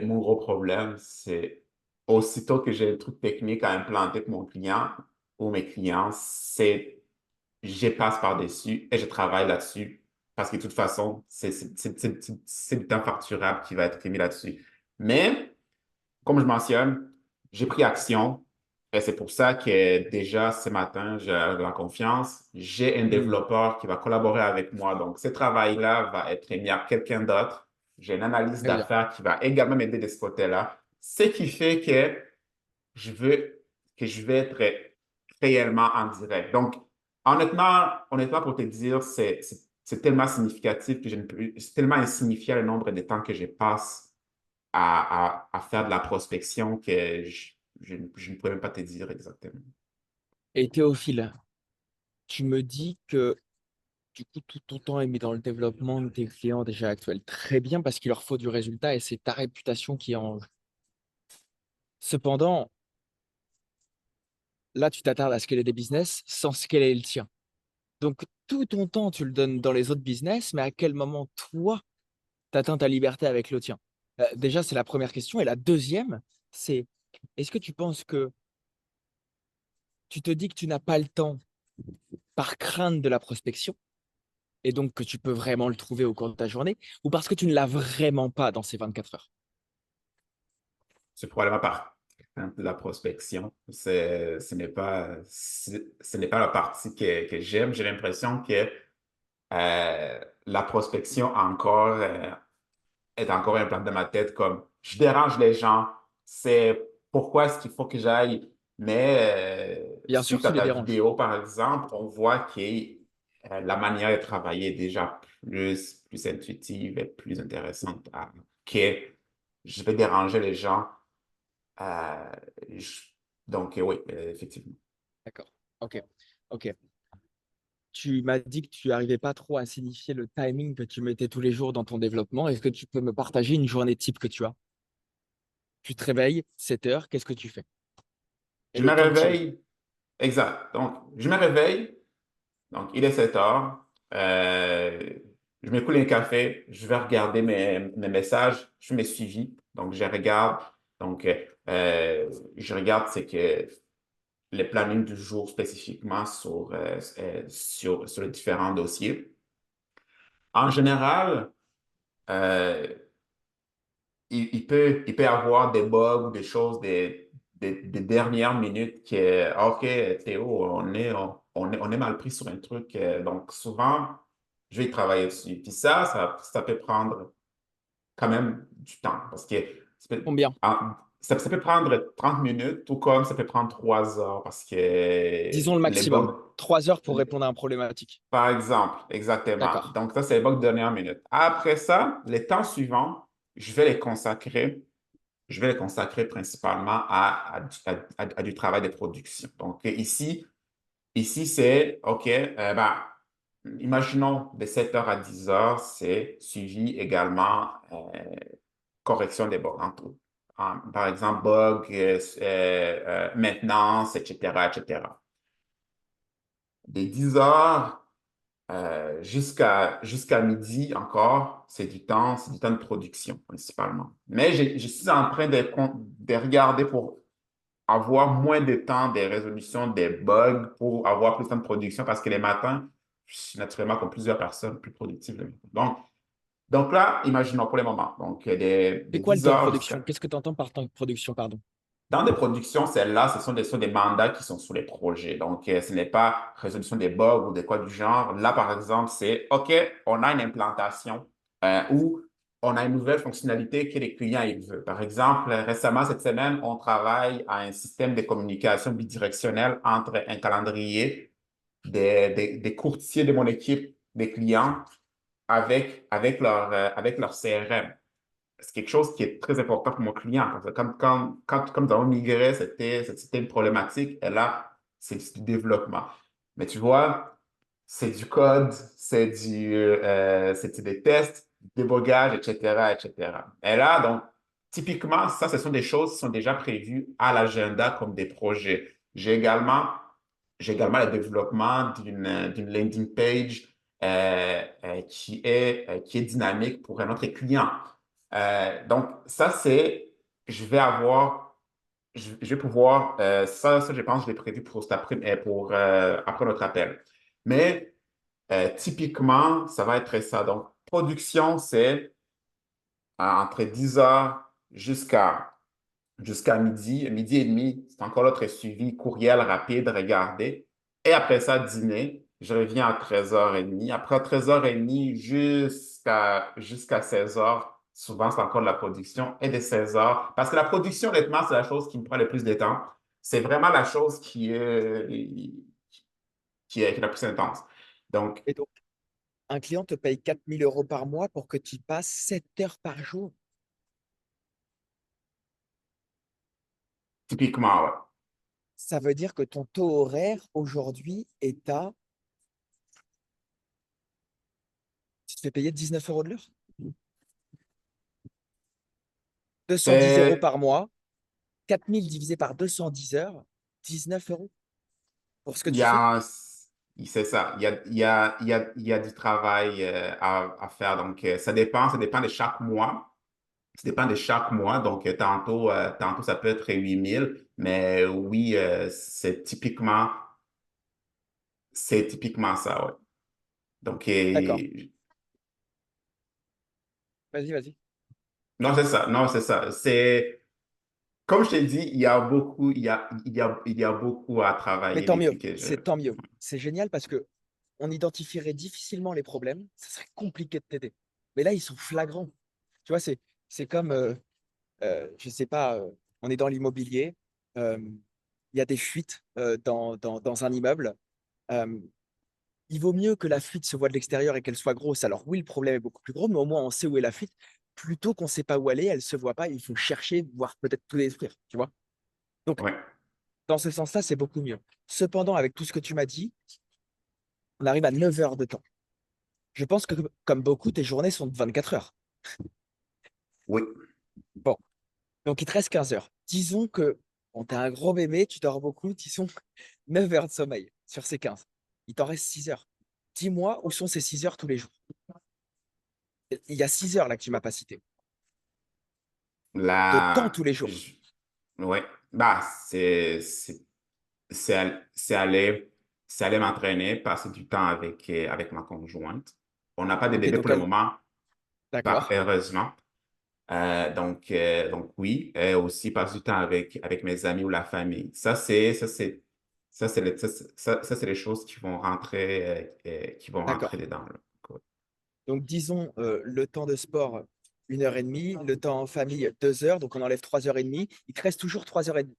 mon gros problème. C'est aussitôt que j'ai un truc technique à implanter pour mon client ou mes clients, je passe par-dessus et je travaille là-dessus parce que de toute façon, c'est du temps facturable qui va être mis là-dessus. Mais, comme je mentionne, j'ai pris action et c'est pour ça que déjà ce matin, j'ai la confiance. J'ai un Hmm, développeur qui va collaborer avec moi. Donc, ce travail-là va être mis à quelqu'un d'autre. J'ai une analyse très bien. d'affaires qui va également m'aider de ce côté-là. Ce qui fait que je veux je vais être réellement en direct. Donc, honnêtement pour te dire, c'est tellement significatif que je ne peux, c'est tellement insignifiant le nombre de temps que je passe à faire de la prospection que je ne pourrais même pas te dire exactement. Et Théophile, tu me dis que du coup, tout ton temps est mis dans le développement de tes clients déjà actuels. Très bien, parce qu'il leur faut du résultat et c'est ta réputation qui est en jeu. Cependant, là, tu t'attardes à scaler des business sans scaler le tien. Donc, tout ton temps, tu le donnes dans les autres business, mais à quel moment, toi, tu atteins ta liberté avec le tien? Déjà, c'est la première question. Et la deuxième, c'est est-ce que tu penses que tu te dis que tu n'as pas le temps par crainte de la prospection et donc que tu peux vraiment le trouver au cours de ta journée ou parce que tu ne l'as vraiment pas dans ces 24 heures? C'est probablement par de la prospection. Ce n'est pas la partie que j'aime. J'ai l'impression que la prospection est encore un plan dans ma tête comme je dérange les gens, c'est pourquoi est-ce qu'il faut que j'aille. Mais Bien sûr, suite à tu les ta déranges. vidéo, par exemple, on voit que la manière de travailler est déjà plus intuitive et plus intéressante que je vais déranger les gens. Euh, je- donc, oui, effectivement. D'accord. Ok. Ok. Tu m'as dit que tu n'arrivais pas trop à signifier le timing que tu mettais tous les jours dans ton développement. Est-ce que tu peux me partager une journée type que tu as? Tu te réveilles, 7 heures, qu'est-ce que tu fais? Et Je le me temps que tu mets. réveille, exact. Donc, je me réveille. Donc, il est 7 heures. Je me coule un café. Je vais regarder mes messages. Je fais mes suivis. Donc, je regarde. Donc, je regarde c'est que les plannings du jour spécifiquement sur les différents dossiers. En général, euh, il peut y avoir des bugs ou des choses des dernières minutes que, ah, OK, Théo, on est mal pris sur un truc. Donc, souvent, je vais y travailler dessus. Puis ça peut prendre quand même du temps parce que Combien? ça peut prendre 30 minutes, tout comme ça peut prendre 3 heures parce que Disons le les bugs, maximum. 3 heures pour répondre à une problématique. par exemple, exactement. D'accord. Donc, ça, c'est les bugs de dernière minute. Après ça, les temps suivants, je vais les consacrer je vais les consacrer principalement à du travail de production. Donc, ici c'est, OK, ben, imaginons de 7 heures à 10 heures, c'est suivi également correction des bugs. Par exemple, bugs, maintenance, etc., etc. Des 10 heures jusqu'à midi encore, c'est du temps de production principalement. Mais je suis en train de regarder pour avoir moins de temps des résolutions des bugs, pour avoir plus de temps de production parce que les matins, je suis naturellement comme plusieurs personnes plus productives le matin. Donc là, imaginons pour le moment, donc C'est de quoi le 10 temps de heures production? jusqu'à Qu'est-ce que tu entends par temps de production, pardon? dans des productions, celles-là, ce sont des mandats qui sont sous les projets. Donc, ce n'est pas résolution des bugs ou de quoi du genre. Là, par exemple, c'est OK, on a une implantation ou on a une nouvelle fonctionnalité que les clients ils veulent. Par exemple, récemment, cette semaine, on travaille à un système de communication bidirectionnelle entre un calendrier des courtiers de mon équipe, des clients, avec leur CRM. C'est quelque chose qui est très important pour mon client. Parce que comme nous avons migré, c'était une problématique. Et là, c'est du développement. Mais tu vois, c'est du code, c'est des tests, du débogage, etc., etc. Et là, donc, typiquement, ça, ce sont des choses qui sont déjà prévues à l'agenda comme des projets. J'ai également le développement d'une landing page qui est dynamique pour un autre client. Donc, ça, je vais avoir, je vais pouvoir, ça, je pense, je l'ai prévu pour, après notre appel. Mais typiquement, ça va être ça. Donc, production, c'est entre 10 heures jusqu'à midi. Midi et demi, c'est encore l'autre suivi, courriel rapide, regarder. Et après ça, dîner. Je reviens à 13h30. Après 13h30 jusqu'à 16h, souvent, c'est encore de la production. Et de 16h, parce que la production, honnêtement, c'est la chose qui me prend le plus de temps. C'est vraiment la chose qui est la plus intense. Donc, Et donc, un client te paye 4 000 € par mois pour que tu passes 7 heures par jour. typiquement, ouais. Ça veut dire que ton taux horaire aujourd'hui est à, tu te fais payer 19 € de l'heure? 210 € C'est, par mois, 4 000 divisé par 210 heures, 19 € pour ce que il y tu fais. a, c'est ça. Il y a du travail à faire. Donc, ça dépend de chaque mois. Ça dépend de chaque mois. Donc, tantôt ça peut être 8 000. Mais oui, c'est typiquement ça, ouais. Donc, D'accord. Vas-y, vas-y. non, c'est ça. Non, c'est ça. Comme je t'ai dit, il y a beaucoup à Mais travailler tant mieux, depuis que je. c'est tant mieux. C'est génial parce que on identifierait difficilement les problèmes, ça serait compliqué de t'aider. Mais là, ils sont flagrants. Tu vois, c'est comme, je sais pas, on est dans l'immobilier, euh, il y a des fuites dans un immeuble. Euh, il vaut mieux que la fuite se voit de l'extérieur et qu'elle soit grosse. Alors oui, le problème est beaucoup plus gros, mais au moins on sait où est la fuite. Plutôt qu'on ne sait pas où aller, elle se voit pas, il faut chercher, voire peut-être tout détruire, tu vois. Donc, Ouais. dans ce sens-là, c'est beaucoup mieux. Cependant, avec tout ce que tu m'as dit, on arrive à 9 heures de temps. Je pense que, comme beaucoup, tes journées sont de 24 heures. Oui. Bon, donc il te reste 15 heures. Disons que bon, tu as un gros bébé, tu dors beaucoup, disons 9 heures de sommeil sur ces 15. Il t'en reste 6 heures. Dis-moi où sont ces 6 heures tous les jours. Il y a 6 heures là que tu m'as pas cité. De temps Là, tous les jours. ouais. Bah, c'est al- c'est aller, c'est aller m'entraîner, passer du temps avec ma conjointe. On n'a pas de Ok, bébé donc pour le elle. moment, D'accord, heureusement. Donc oui, et aussi passer du temps avec mes amis ou la famille. Ça, c'est les choses qui vont rentrer d'accord. dedans, là. Donc disons le temps de sport, 1 heure et demie, le temps en famille, 2 heures, donc on enlève 3 heures et demie. Il te reste toujours 3 heures et demie.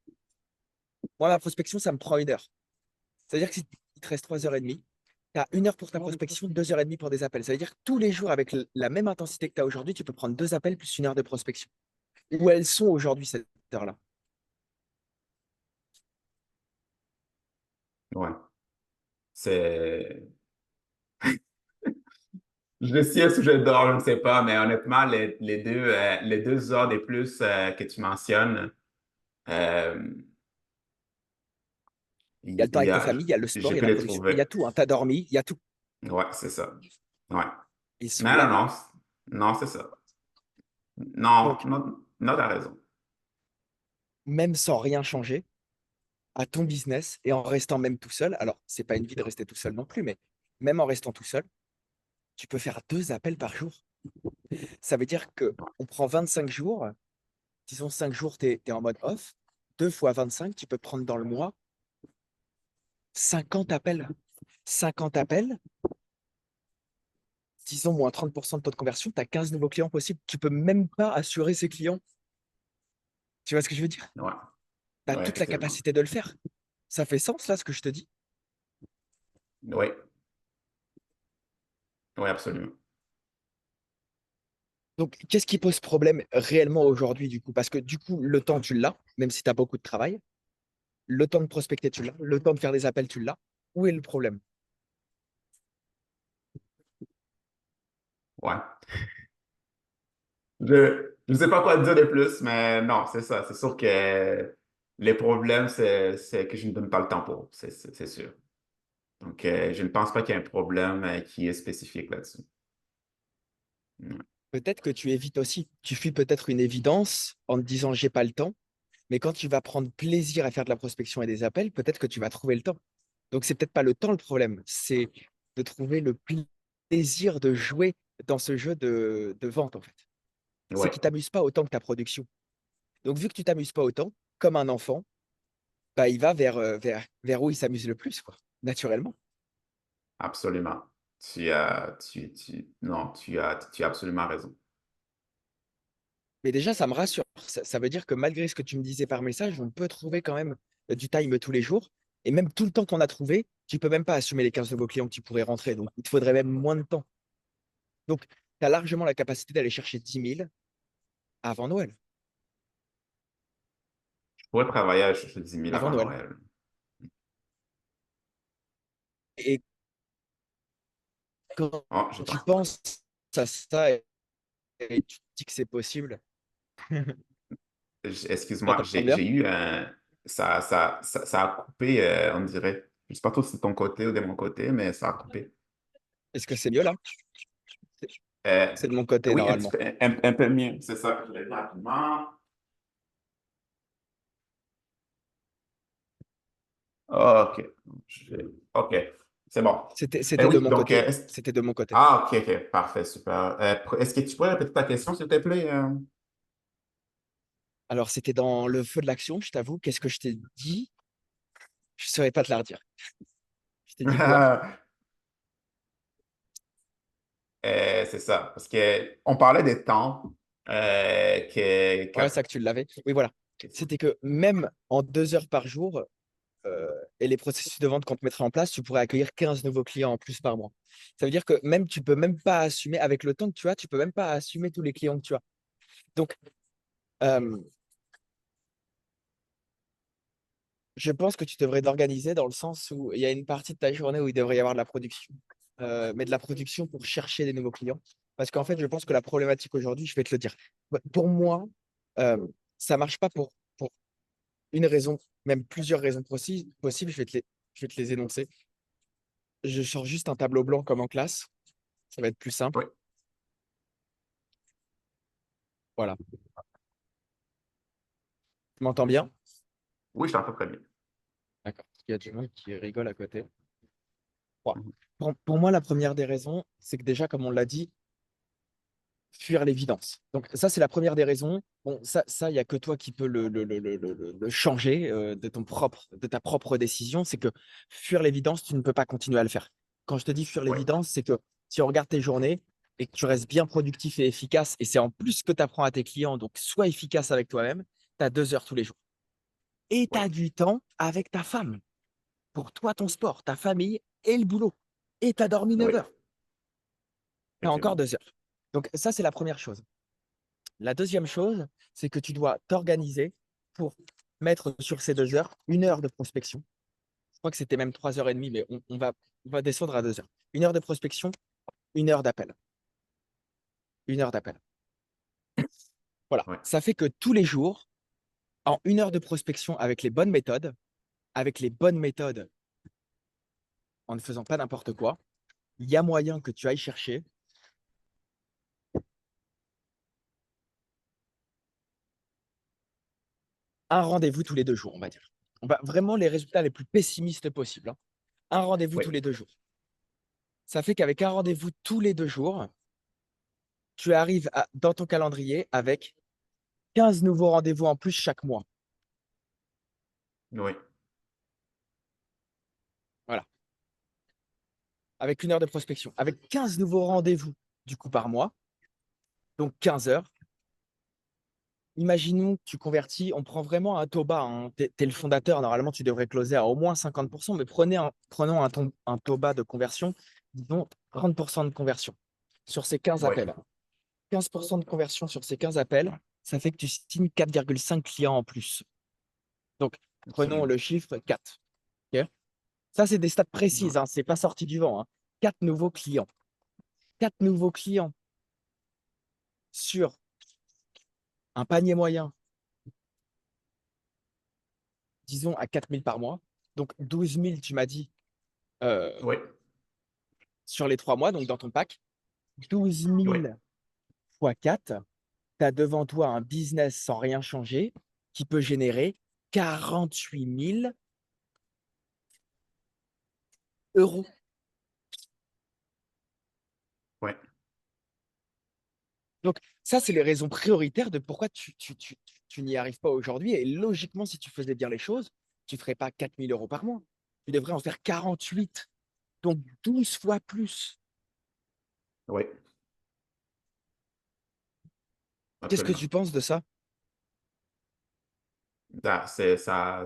Moi, ma prospection, ça me prend 1 heure. C'est-à-dire que si il te reste 3 heures et demie, tu as 1 heure pour ta prospection, 2 heures et demie pour des appels. Ça veut dire que tous les jours, avec la même intensité que tu as aujourd'hui, tu peux prendre 2 appels plus 1 heure de prospection. Où elles sont aujourd'hui, cette heure-là? Ouais. C'est, je sais si je dors, je ne sais pas, mais honnêtement, les 2 heures de plus que tu mentionnes, euh, Il y a le temps il y avec ta a, famille, il y a le je sport, il y a peux la les production, il y trouver. a tout. Hein. Tu as dormi, il y a tout. Ouais, c'est ça. Ouais. Ils sont Non, non, là. non. Non, c'est ça. Non, Donc, non, non, t'as raison. même sans rien changer à ton business et en restant même tout seul, alors, c'est pas une vie de rester tout seul non plus, mais même en restant tout seul, tu peux faire 2 appels par jour. Ça veut dire que on prend 25 jours, disons 5 jours, tu es en mode off, 2 fois 25, tu peux prendre dans le mois 50 appels. 50 appels, disons moins 30% de taux de conversion, tu as 15 nouveaux clients possibles. Tu peux même pas assurer ces clients. Tu vois ce que je veux dire? Ouais, Tu as ouais, toute la effectivement. capacité de le faire. Ça fait sens là ce que je te dis? Oui, oui, absolument. Donc, qu'est-ce qui pose problème réellement aujourd'hui du coup? Parce que du coup, le temps, tu l'as, même si tu as beaucoup de travail. Le temps de prospecter, tu l'as. Le temps de faire des appels, tu l'as. Où est le problème? Ouais. Je ne sais pas quoi te dire de plus, mais non, c'est ça. C'est sûr que les problèmes, c'est que je ne donne pas le temps pour. C'est sûr. Donc, je ne pense pas qu'il y ait un problème qui est spécifique là-dessus. Ouais. Peut-être que tu évites aussi. Tu fuis peut-être une évidence en te disant j'ai pas le temps. Mais quand tu vas prendre plaisir à faire de la prospection et des appels, peut-être que tu vas trouver le temps. Donc, c'est peut-être pas le temps le problème, c'est de trouver le plaisir de jouer dans ce jeu de vente, en fait. C'est Ouais, qu'il t'amuse pas autant que ta production. Donc, vu que tu t'amuses pas autant, comme un enfant, bah, il va vers où il s'amuse le plus, quoi, naturellement. absolument. Non, tu as absolument raison. Mais déjà, ça me rassure. Ça veut dire que malgré ce que tu me disais par message, on peut trouver quand même du time tous les jours. Et même tout le temps qu'on a trouvé, tu peux même pas assumer les 15 nouveaux clients que tu pourrais rentrer. Donc, il te faudrait même moins de temps. Donc, tu as largement la capacité d'aller chercher 10 000 avant Noël. Je pourrais travailler à chercher 10 000 Avant avant Noël. Noël. Et quand Oh, j'ai tu pas. penses à ça et tu te dis que c'est possible, Excuse-moi, t'entends bien? j'ai eu un. Ça a coupé, on dirait. Je sais pas trop si c'est de ton côté ou de mon côté, mais ça a coupé. Est-ce que c'est mieux là? C'est Euh, c'est de mon côté oui, un petit normalement. peu, un peu mieux. C'est ça. Je vais dire rapidement. OK. OK. C'est bon. C'était de Oui, mon donc, côté. C'était de mon côté. ah, OK, OK. Parfait, super. Est-ce que tu pourrais répéter ta question, s'il te plaît? Alors, c'était dans le feu de l'action, je t'avoue. Qu'est-ce que je t'ai dit? Je ne saurais pas te la redire. Je t'ai dit quoi? C'est ça. Parce que on parlait des temps Ouais, ça que tu l'avais. Oui, voilà. C'était que même en 2 heures par jour, et les processus de vente qu'on te mettrait en place, tu pourrais accueillir 15 nouveaux clients en plus par mois. Ça veut dire que même tu peux même pas assumer, avec le temps que tu as, tu peux même pas assumer tous les clients que tu as. Donc, euh, je pense que tu devrais t'organiser dans le sens où il y a une partie de ta journée où il devrait y avoir de la production, mais de la production pour chercher des nouveaux clients. Parce qu'en fait, je pense que la problématique aujourd'hui, je vais te le dire. Pour moi, euh, ça marche pas pour une raison, même plusieurs raisons possibles. Je vais te les énoncer. Je sors juste un tableau blanc comme en classe. Ça va être plus simple. Oui, Voilà. Tu m'entends bien? oui, je t'entends très bien. D'accord. Il y a du monde qui rigole à côté. Ouais. Mhm. Pour moi, la première des raisons, c'est que déjà, comme on l'a dit, fuir l'évidence. Donc ça, c'est la première des raisons. Bon, il n'y a que toi qui peux le changer de ta propre décision. C'est que fuir l'évidence, tu ne peux pas continuer à le faire. Quand je te dis fuir Oui, l'évidence, c'est que si on regarde tes journées et que tu restes bien productif et efficace, et c'est en plus que tu apprends à tes clients, donc sois efficace avec toi-même, tu as 2 heures tous les jours. Et tu oui, as du temps avec ta femme, pour toi, ton sport, ta famille et le boulot. Et tu as dormi 9 oui, heures. Tu as encore effectivement. 2 heures. Donc ça, c'est la première chose. La deuxième chose, c'est que tu dois t'organiser pour mettre sur ces 2 heures 1 heure de prospection. Je crois que c'était même 3 heures et demie, mais on va descendre à 2 heures. 1 heure de prospection, 1 heure d'appel. 1 heure d'appel. Voilà. Oui, Ça fait que tous les jours, en 1 heure de prospection avec les bonnes méthodes, en ne faisant pas n'importe quoi, il y a moyen que tu ailles chercher un rendez-vous tous les 2 jours, on va dire. On va vraiment les résultats les plus pessimistes possibles, hein. Un rendez-vous tous Oui, les 2 jours. Ça fait qu'avec un rendez-vous tous les 2 jours, tu arrives dans ton calendrier avec 15 nouveaux rendez-vous en plus chaque mois. oui, Voilà. Avec 1 heure de prospection. Avec 15 nouveaux rendez-vous, du coup, par mois, donc 15 heures. Imaginons que tu convertis, on prend vraiment un taux bas, hein. Tu es le fondateur, normalement, tu devrais closer à au moins 50%, mais prenons un taux bas de conversion, disons 30% de conversion sur ces 15 oui, appels. 15% de conversion sur ces 15 appels, ça fait que tu signes 4,5 clients en plus. Donc, prenons absolument. le chiffre 4. Ok. Ça, c'est des stats Ouais, précises, hein, ce n'est pas sorti du vent, hein. 4 nouveaux clients. 4 nouveaux clients sur un panier moyen, disons à 4 000 par mois. Donc, 12 000, tu m'as dit, euh, oui, sur les 3 mois, donc dans ton pack. 12 oui, 000 fois 4, tu as devant toi un business sans rien changer qui peut générer 48 000 euros. oui, Donc, ça, c'est les raisons prioritaires de pourquoi tu n'y arrives pas aujourd'hui. Et logiquement, si tu faisais bien les choses, tu ne ferais pas 4 000 euros par mois. Tu devrais en faire 48, donc 12 fois plus. oui, Qu'est-ce que tu absolument. penses de ça? Ça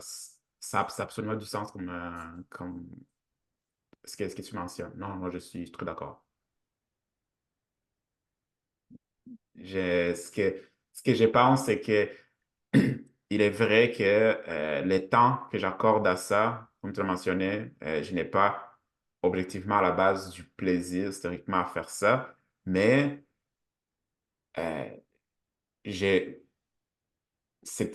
a absolument du sens comme ce que tu mentionnes. Non, moi, je suis très d'accord. Ce que je pense, c'est que il est vrai que le temps que j'accorde à ça, comme tu l'as mentionné, je n'ai pas objectivement à la base du plaisir historiquement à faire ça, mais euh, j'ai, c'est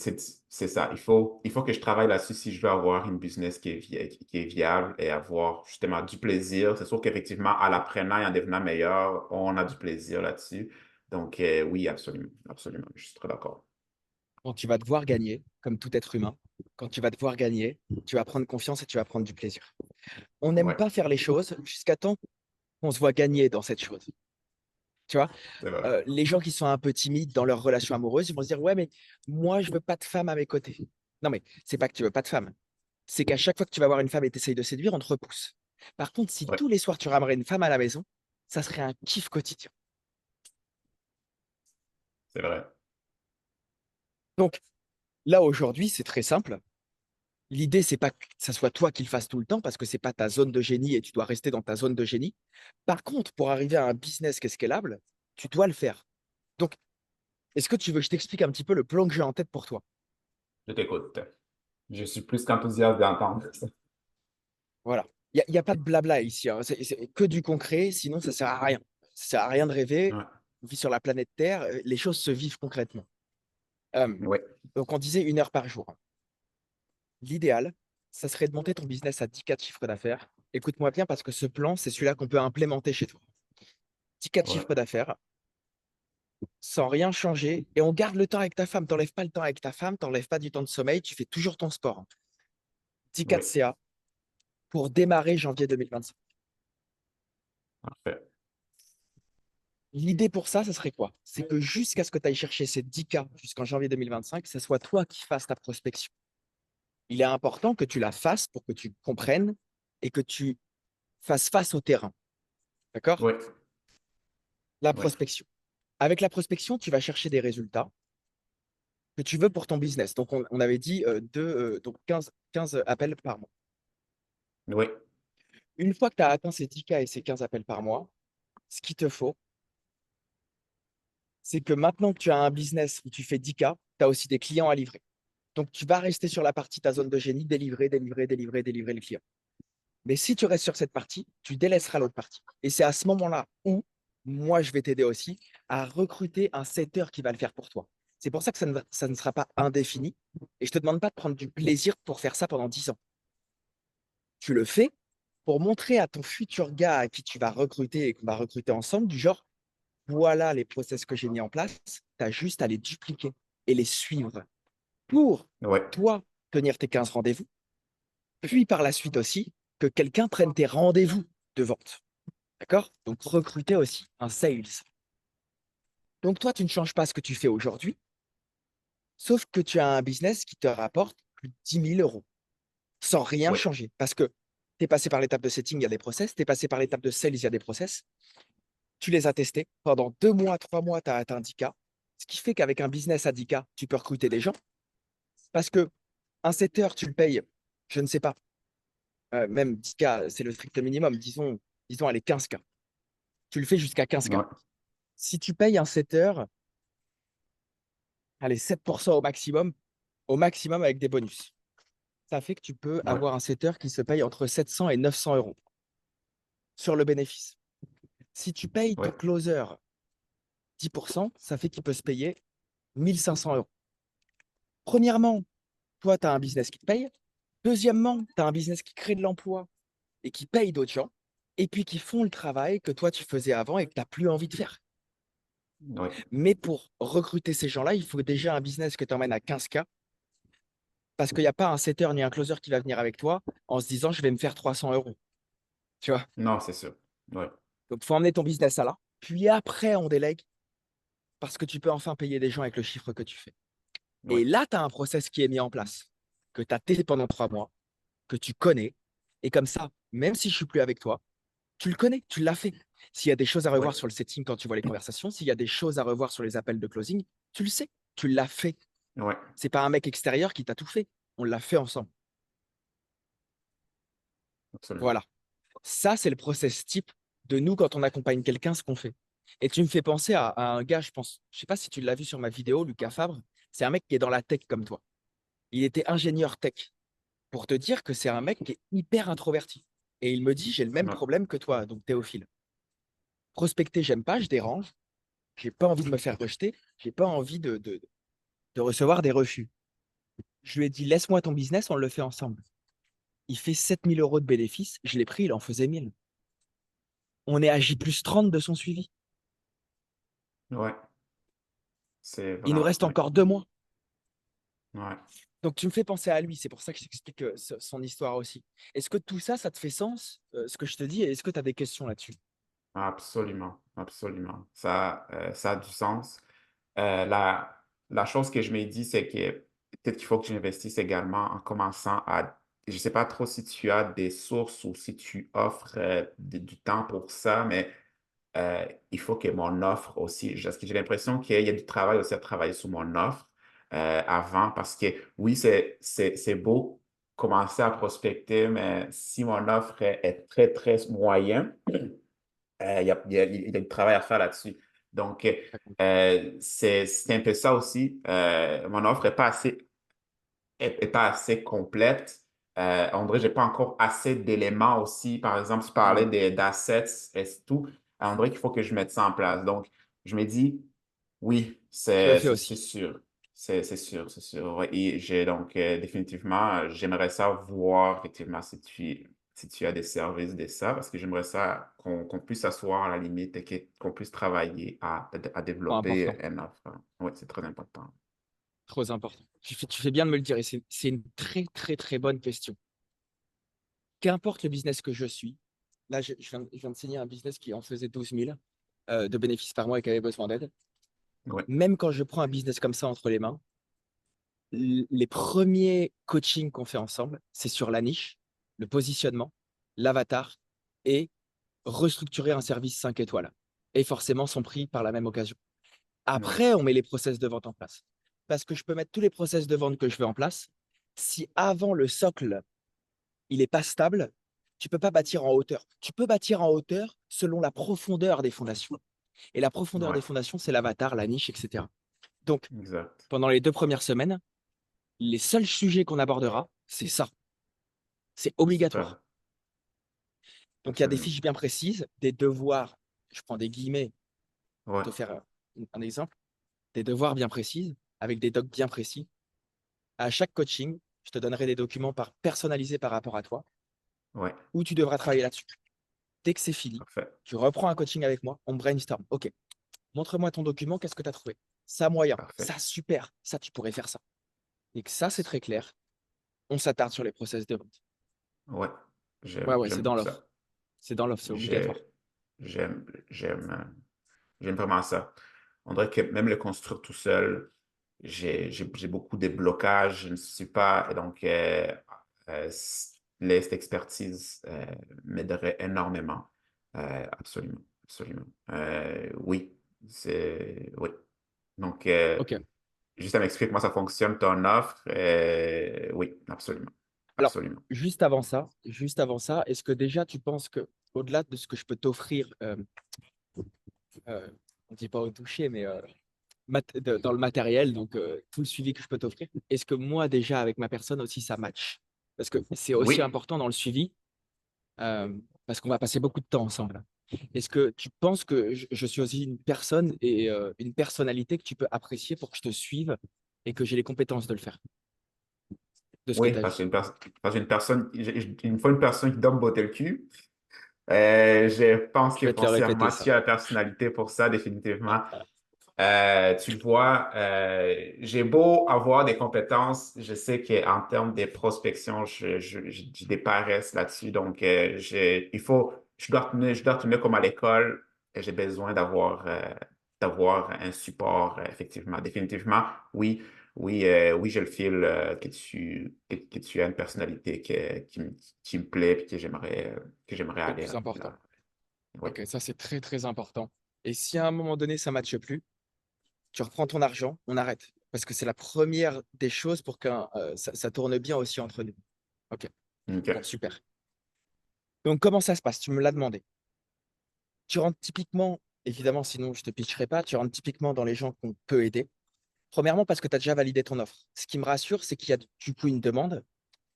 ça. Il faut que je travaille là-dessus si je veux avoir une business qui est viable et avoir justement du plaisir. C'est sûr qu'effectivement, en l'apprenant et en devenant meilleur, on a du plaisir là-dessus. Donc, oui, absolument, absolument. Je suis très d'accord. Quand tu vas devoir gagner, comme tout être humain, quand tu vas devoir gagner, tu vas prendre confiance et tu vas prendre du plaisir. On n'aime Ouais, pas faire les choses jusqu'à temps qu'on se voit gagner dans cette chose. Tu vois, c'est vrai. les gens qui sont un peu timides dans leur relation amoureuse, ils vont se dire, ouais, mais moi, je veux pas de femme à mes côtés. Non, mais c'est pas que tu veux pas de femme. C'est qu'à chaque fois que tu vas voir une femme et t'essayes de séduire, on te repousse. Par contre, si Ouais, tous les soirs tu ramènerais une femme à la maison, ça serait un kiff quotidien. c'est vrai. Donc là, aujourd'hui, c'est très simple. L'idée, c'est pas que ça soit toi qui le fasses tout le temps parce que c'est pas ta zone de génie et tu dois rester dans ta zone de génie. Par contre, pour arriver à un business qui est scalable, tu dois le faire. Donc, est-ce que tu veux que je t'explique un petit peu le plan que j'ai en tête pour toi? Je t'écoute. Je suis plus qu'enthousiaste d'entendre ça. Voilà. Il y a pas de blabla ici, hein. C'est que du concret, sinon ça sert à rien. Ça sert à rien de rêver. Ouais, On vit sur la planète Terre, les choses se vivent concrètement. Euh, ouais, donc, on disait 1 heure par jour. L'idéal, ça serait de monter ton business à 10 cas de chiffre d'affaires. Écoute-moi bien parce que ce plan, c'est celui-là qu'on peut implémenter chez toi. 10 cas de ouais, chiffre d'affaires, sans rien changer, et on garde le temps avec ta femme. T'enlèves pas le temps avec ta femme, t'enlèves pas du temps de sommeil, tu fais toujours ton sport. 10 cas de ouais. CA pour démarrer janvier 2025. Parfait. L'idée pour ça, ce serait quoi? C'est que jusqu'à ce que tu ailles chercher ces 10 cas jusqu'en janvier 2025, ce soit toi qui fasses ta prospection. Il est important que tu la fasses pour que tu comprennes et que tu fasses face au terrain. D'accord? Ouais, La ouais, prospection. Avec la prospection, tu vas chercher des résultats que tu veux pour ton business. Donc, on avait dit donc 15 appels par mois. ouais, Une fois que tu as atteint ces 10 cas et ces 15 appels par mois, ce qu'il te faut, c'est que maintenant que tu as un business où tu fais 10 cas, tu as aussi des clients à livrer. Donc, tu vas rester sur la partie ta zone de génie, délivrer, délivrer, délivrer, délivrer le client. Mais si tu restes sur cette partie, tu délaisseras l'autre partie. Et c'est à ce moment-là où moi, je vais t'aider aussi à recruter un setter qui va le faire pour toi. C'est pour ça que ça ne sera pas indéfini. Et je ne te demande pas de prendre du plaisir pour faire ça pendant 10 ans. Tu le fais, pour montrer à ton futur gars à qui tu vas recruter et qu'on va recruter ensemble, du genre, voilà les process que j'ai mis en place, tu as juste à les dupliquer et les suivre pour Ouais, toi tenir tes 15 rendez-vous, puis par la suite aussi que quelqu'un prenne tes rendez-vous de vente. D'accord? Donc recruter aussi un sales. Donc toi, tu ne changes pas ce que tu fais aujourd'hui, sauf que tu as un business qui te rapporte plus de 10 000 € sans rien ouais, changer. Parce que tu es passé par l'étape de setting, il y a des process, tu es passé par l'étape de sales, il y a des process. Tu les as testés. Pendant 2 mois, 3 mois, tu as atteint 10K. Ce qui fait qu'avec un business à 10K, tu peux recruter des gens. Parce que un setter, tu le payes, je ne sais pas, même 10K, c'est le strict minimum. Disons allez, 15K. Tu le fais jusqu'à 15K. ouais, Si tu payes un setter, allez, 7% au maximum avec des bonus. Ça fait que tu peux ouais, avoir un setter qui se paye entre 700 et 900 € sur le bénéfice. Si tu payes ton ouais, closer 10%, ça fait qu'il peut se payer 1 500 €. Premièrement, toi, tu as un business qui te paye. Deuxièmement, tu as un business qui crée de l'emploi et qui paye d'autres gens. Et puis qui font le travail que toi, tu faisais avant et que tu n'as plus envie de faire. ouais, Mais pour recruter ces gens-là, il faut déjà un business que tu emmènes à 15K parce qu'il n'y a pas un setter ni un closer qui va venir avec toi en se disant je vais me faire 300 €. Tu vois? non, c'est sûr. Ouais, Donc, il faut emmener ton business à là. Puis après, on délègue parce que tu peux enfin payer des gens avec le chiffre que tu fais. ouais, Et là, tu as un process qui est mis en place, que tu as testé pendant 3 mois, que tu connais. Et comme ça, même si je ne suis plus avec toi, tu le connais, tu l'as fait. S'il y a des choses à ouais, revoir sur le setting quand tu vois les conversations, s'il y a des choses à revoir sur les appels de closing, tu le sais, tu l'as fait. ouais, C'est pas un mec extérieur qui t'a tout fait. On l'a fait ensemble. absolument. Voilà. Ça, c'est le process type de nous quand on accompagne quelqu'un, ce qu'on fait. Et tu me fais penser à un gars, je pense, je sais pas si tu l'as vu sur ma vidéo, Lucas Fabre. C'est un mec qui est dans la tech comme toi. Il était ingénieur tech. Pour te dire que c'est un mec qui est hyper introverti. Et il me dit, j'ai le même Ouais, problème que toi, donc Théophile. Prospecter, j'aime pas, je dérange. J'ai pas envie de me faire rejeter. J'ai pas envie de recevoir des refus. Je lui ai dit, laisse-moi ton business, on le fait ensemble. Il fait 7 000 € de bénéfices. Je l'ai pris, il en faisait 1 000. On est à J+30 de son suivi. ouais, c'est Il nous vraiment, reste ouais, encore 2 mois. ouais. Donc, tu me fais penser à lui. C'est pour ça que je t'explique son histoire aussi. Est-ce que tout ça, ça te fait sens, ce que je te dis? Et est-ce que tu as des questions là-dessus? Absolument, absolument. Ça a du sens. La chose que je me dis, c'est que peut-être qu'il faut que j'investisse également en commençant à, je ne sais pas trop si tu as des sources ou si tu offres du temps pour ça, mais il faut que mon offre aussi, parce que j'ai l'impression qu'il y a du travail aussi à travailler sur mon offre avant, parce que oui, c'est beau commencer à prospecter, mais si mon offre est très, très moyen, il y a du travail à faire là-dessus. Donc, c'est un peu ça aussi. Mon offre est pas assez complète. On dirait que j'ai pas encore assez d'éléments aussi. Par exemple, tu parlais Hmm. d'assets et tout. On dirait qu'il faut que je mette ça en place. Donc, je me dis, oui, Je le fais c'est aussi. sûr. C'est sûr, c'est sûr. Ouais. Et j'ai donc définitivement, j'aimerais ça voir effectivement si tu as des services de ça, parce que j'aimerais ça qu'on puisse s'asseoir à la limite et qu'on puisse travailler à Pas développer important. un offre. Oui, c'est très important. Trop important. Tu fais bien de me le dire. Et c'est une très, très, très bonne question. Qu'importe le business que je suis, là, je viens de signer un business qui en faisait 12 000 de bénéfices par mois et qui avait besoin d'aide. Oui, Même quand je prends un business comme ça entre les mains, les premiers coachings qu'on fait ensemble, c'est sur la niche, le positionnement, l'avatar et restructurer un service 5 étoiles. Et forcément, son prix par la même occasion. oui, Après, on met les process de vente en place. Parce que je peux mettre tous les process de vente que je veux en place. Si avant le socle, il n'est pas stable, tu ne peux pas bâtir en hauteur. Tu peux bâtir en hauteur selon la profondeur des fondations. Et la profondeur oui, des fondations, c'est l'avatar, la niche, etc. Donc, exact. pendant les 2 premières semaines, les seuls sujets qu'on abordera, c'est ça. C'est obligatoire. Super, Donc, il y a des absolument. fiches bien précises, des devoirs. Je prends des guillemets pour Oui, te faire un exemple. Des devoirs bien précises, avec des docs bien précis. À chaque coaching, je te donnerai des documents personnalisés par rapport à toi. Ouais, où tu devras travailler là-dessus. Dès que c'est fini, parfait, tu reprends un coaching avec moi, on brainstorm. OK, montre-moi ton document, qu'est-ce que tu as trouvé? Ça, moyen. parfait. Ça, super. Ça, tu pourrais faire ça. Et que ça, c'est très clair. On s'attarde sur les process de vente. Ouais, Ouais, ouais, c'est j'aime dans beaucoup l'offre. ça. C'est dans l'offre, c'est obligatoire. J'aime, j'aime, j'aime vraiment ça. On dirait que même le construire tout seul, j'ai beaucoup de blocages. Je ne suis pas. Et donc, cette expertise m'aiderait énormément. Absolument, absolument. Oui, oui. Donc, OK. juste à m'expliquer comment ça fonctionne, ton offre. Oui, absolument, Alors, absolument. juste avant ça, est-ce que déjà tu penses que, au-delà de ce que je peux t'offrir, on ne dit pas au toucher, mais dans le matériel, donc tout le suivi que je peux t'offrir, est-ce que moi déjà avec ma personne aussi ça match? Parce que c'est aussi Oui, important dans le suivi, parce qu'on va passer beaucoup de temps ensemble. Est-ce que tu penses que je suis aussi une personne et une personnalité que tu peux apprécier pour que je te suive et que j'ai les compétences de le faire, de ce que oui, tu as parce dit? qu'une parce qu'une personne, une fois une personne qui donne botter le cul, je pense Je que vais te le répéter foncièrement, ça. tu as la personnalité pour ça, définitivement. Tu le vois, j'ai beau avoir des compétences, je sais qu'en termes de prospection, j'ai des paresses là-dessus. Donc, je dois retourner comme à l'école et j'ai besoin d'avoir un support, effectivement. Définitivement, oui, oui, oui, je le file que tu as une personnalité qui me plaît et que j'aimerais C'est le aller plus là. important. Là. Oui, Ok, ça c'est très très important. Et si à un moment donné ça ne matche plus, tu reprends ton argent, on arrête. Parce que c'est la première des choses pour que ça tourne bien aussi entre nous. Ok, bon, OK. super. Donc comment ça se passe? Tu me l'as demandé. Tu rentres typiquement, évidemment, sinon je ne te pitcherai pas, tu rentres typiquement dans les gens qu'on peut aider. Premièrement, parce que tu as déjà validé ton offre. Ce qui me rassure, c'est qu'il y a du coup une demande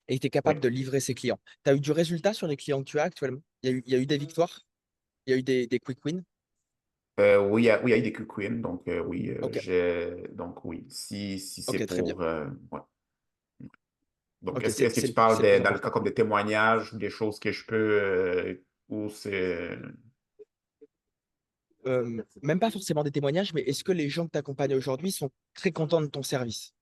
et tu es Oui. capable de livrer ses clients. Tu as eu du résultat sur les clients que tu as actuellement? Il y a eu des victoires? Il y a eu des quick wins? Oui, oui, il y a eu des Q-Queen, donc oui, Ok, donc oui, si c'est ok, très bien. pour, ouais. Donc, Ok, est-ce que tu parles c'est le plus dans le cas important. comme des témoignages ou des choses que je peux, ou c'est, Même pas forcément des témoignages, mais est-ce que les gens que tu accompagnes aujourd'hui sont très contents de ton service?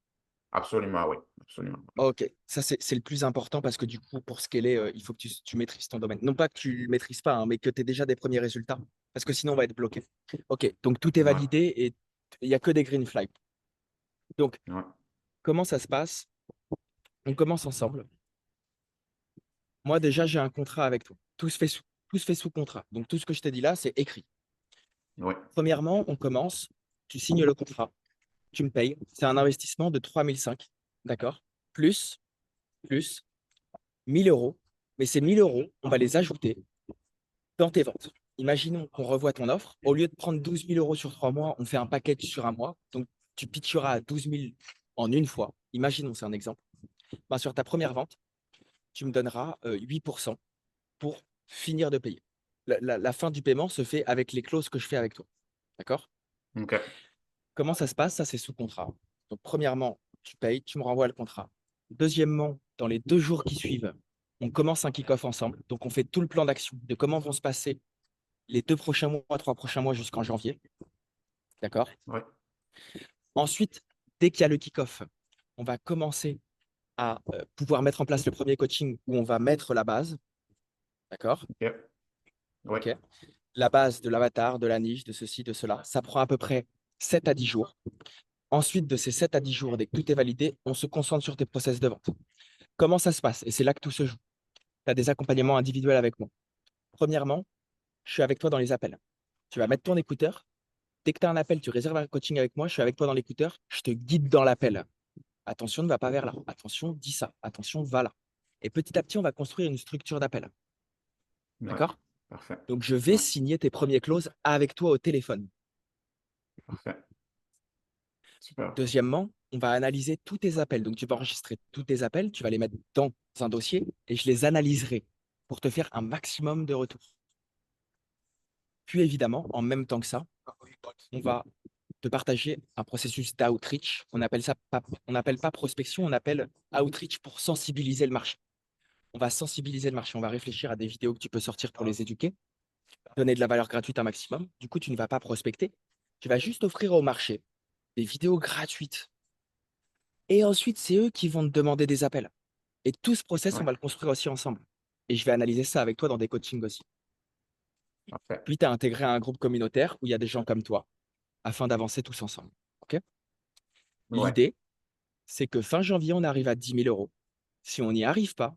absolument, oui, absolument. Ok, ça c'est le plus important parce que du coup, pour scaler, il faut que tu maîtrises ton domaine. Non pas que tu ne le maîtrises pas, hein, mais que tu aies déjà des premiers résultats, parce que sinon on va être bloqué. Ok, donc tout est Ouais, validé et il n'y a que des green flags. Donc, ouais, comment ça se passe? On commence ensemble. Moi, déjà, j'ai un contrat avec toi. Tout se fait sous contrat. Donc, tout ce que je t'ai dit là, c'est écrit. ouais, Premièrement, on commence, tu signes le contrat, tu me payes. C'est un investissement de 3 500, d'accord? Plus, plus 1 000 euros. Mais ces 1 000 euros, on va les ajouter dans tes ventes. Imaginons qu'on revoit ton offre. Au lieu de prendre 12 000 euros sur 3 mois, on fait un package sur un mois. Donc, tu pitcheras à 12 000 en une fois. Imaginons, c'est un exemple. Ben, sur ta première vente, tu me donneras 8% pour finir de payer. La fin du paiement se fait avec les clauses que je fais avec toi. D'accord? OK, Comment ça se passe? Ça, c'est sous contrat. Donc, premièrement, tu payes, tu me renvoies le contrat. Deuxièmement, dans les 2 jours qui suivent, on commence un kick-off ensemble. Donc, on fait tout le plan d'action de comment vont se passer les 2 prochains mois, 3 prochains mois jusqu'en janvier. D'accord? ouais, Ensuite, dès qu'il y a le kick-off, on va commencer à pouvoir mettre en place le premier coaching où on va mettre la base. D'accord? OK, ouais, OK. La base de l'avatar, de la niche, de ceci, de cela. Ça prend à peu près 7 à 10 jours. Ensuite, de ces 7 à 10 jours, dès que tout est validé, on se concentre sur tes process de vente. Comment ça se passe? Et c'est là que tout se joue. Tu as des accompagnements individuels avec moi. Premièrement, je suis avec toi dans les appels. Tu vas mettre ton écouteur. Dès que tu as un appel, tu réserves un coaching avec moi. Je suis avec toi dans l'écouteur. Je te guide dans l'appel. Attention, ne va pas vers là. Attention, dis ça. Attention, va là. Et petit à petit, on va construire une structure d'appel. ouais, D'accord? parfait, Donc, je vais ouais, signer tes premiers clauses avec toi au téléphone. parfait, super, Deuxièmement, on va analyser tous tes appels. Donc, tu vas enregistrer tous tes appels, tu vas les mettre dans un dossier et je les analyserai pour te faire un maximum de retours. Puis, évidemment, en même temps que ça, on va te partager un processus d'outreach. On appelle ça pas, on n'appelle pas prospection, on appelle outreach pour sensibiliser le marché. On va sensibiliser le marché. On va réfléchir à des vidéos que tu peux sortir pour les éduquer, donner de la valeur gratuite un maximum. Du coup, tu ne vas pas prospecter. Tu vas juste offrir au marché des vidéos gratuites. Et ensuite, c'est eux qui vont te demander des appels. Et tout ce process, on Ouais, va le construire aussi ensemble. Et je vais analyser ça avec toi dans des coachings aussi. parfait. Puis, tu as intégré un groupe communautaire où il y a des gens comme toi afin d'avancer tous ensemble. OK. Ouais, L'idée, c'est que fin janvier, on arrive à 10 000 euros. Si on n'y arrive pas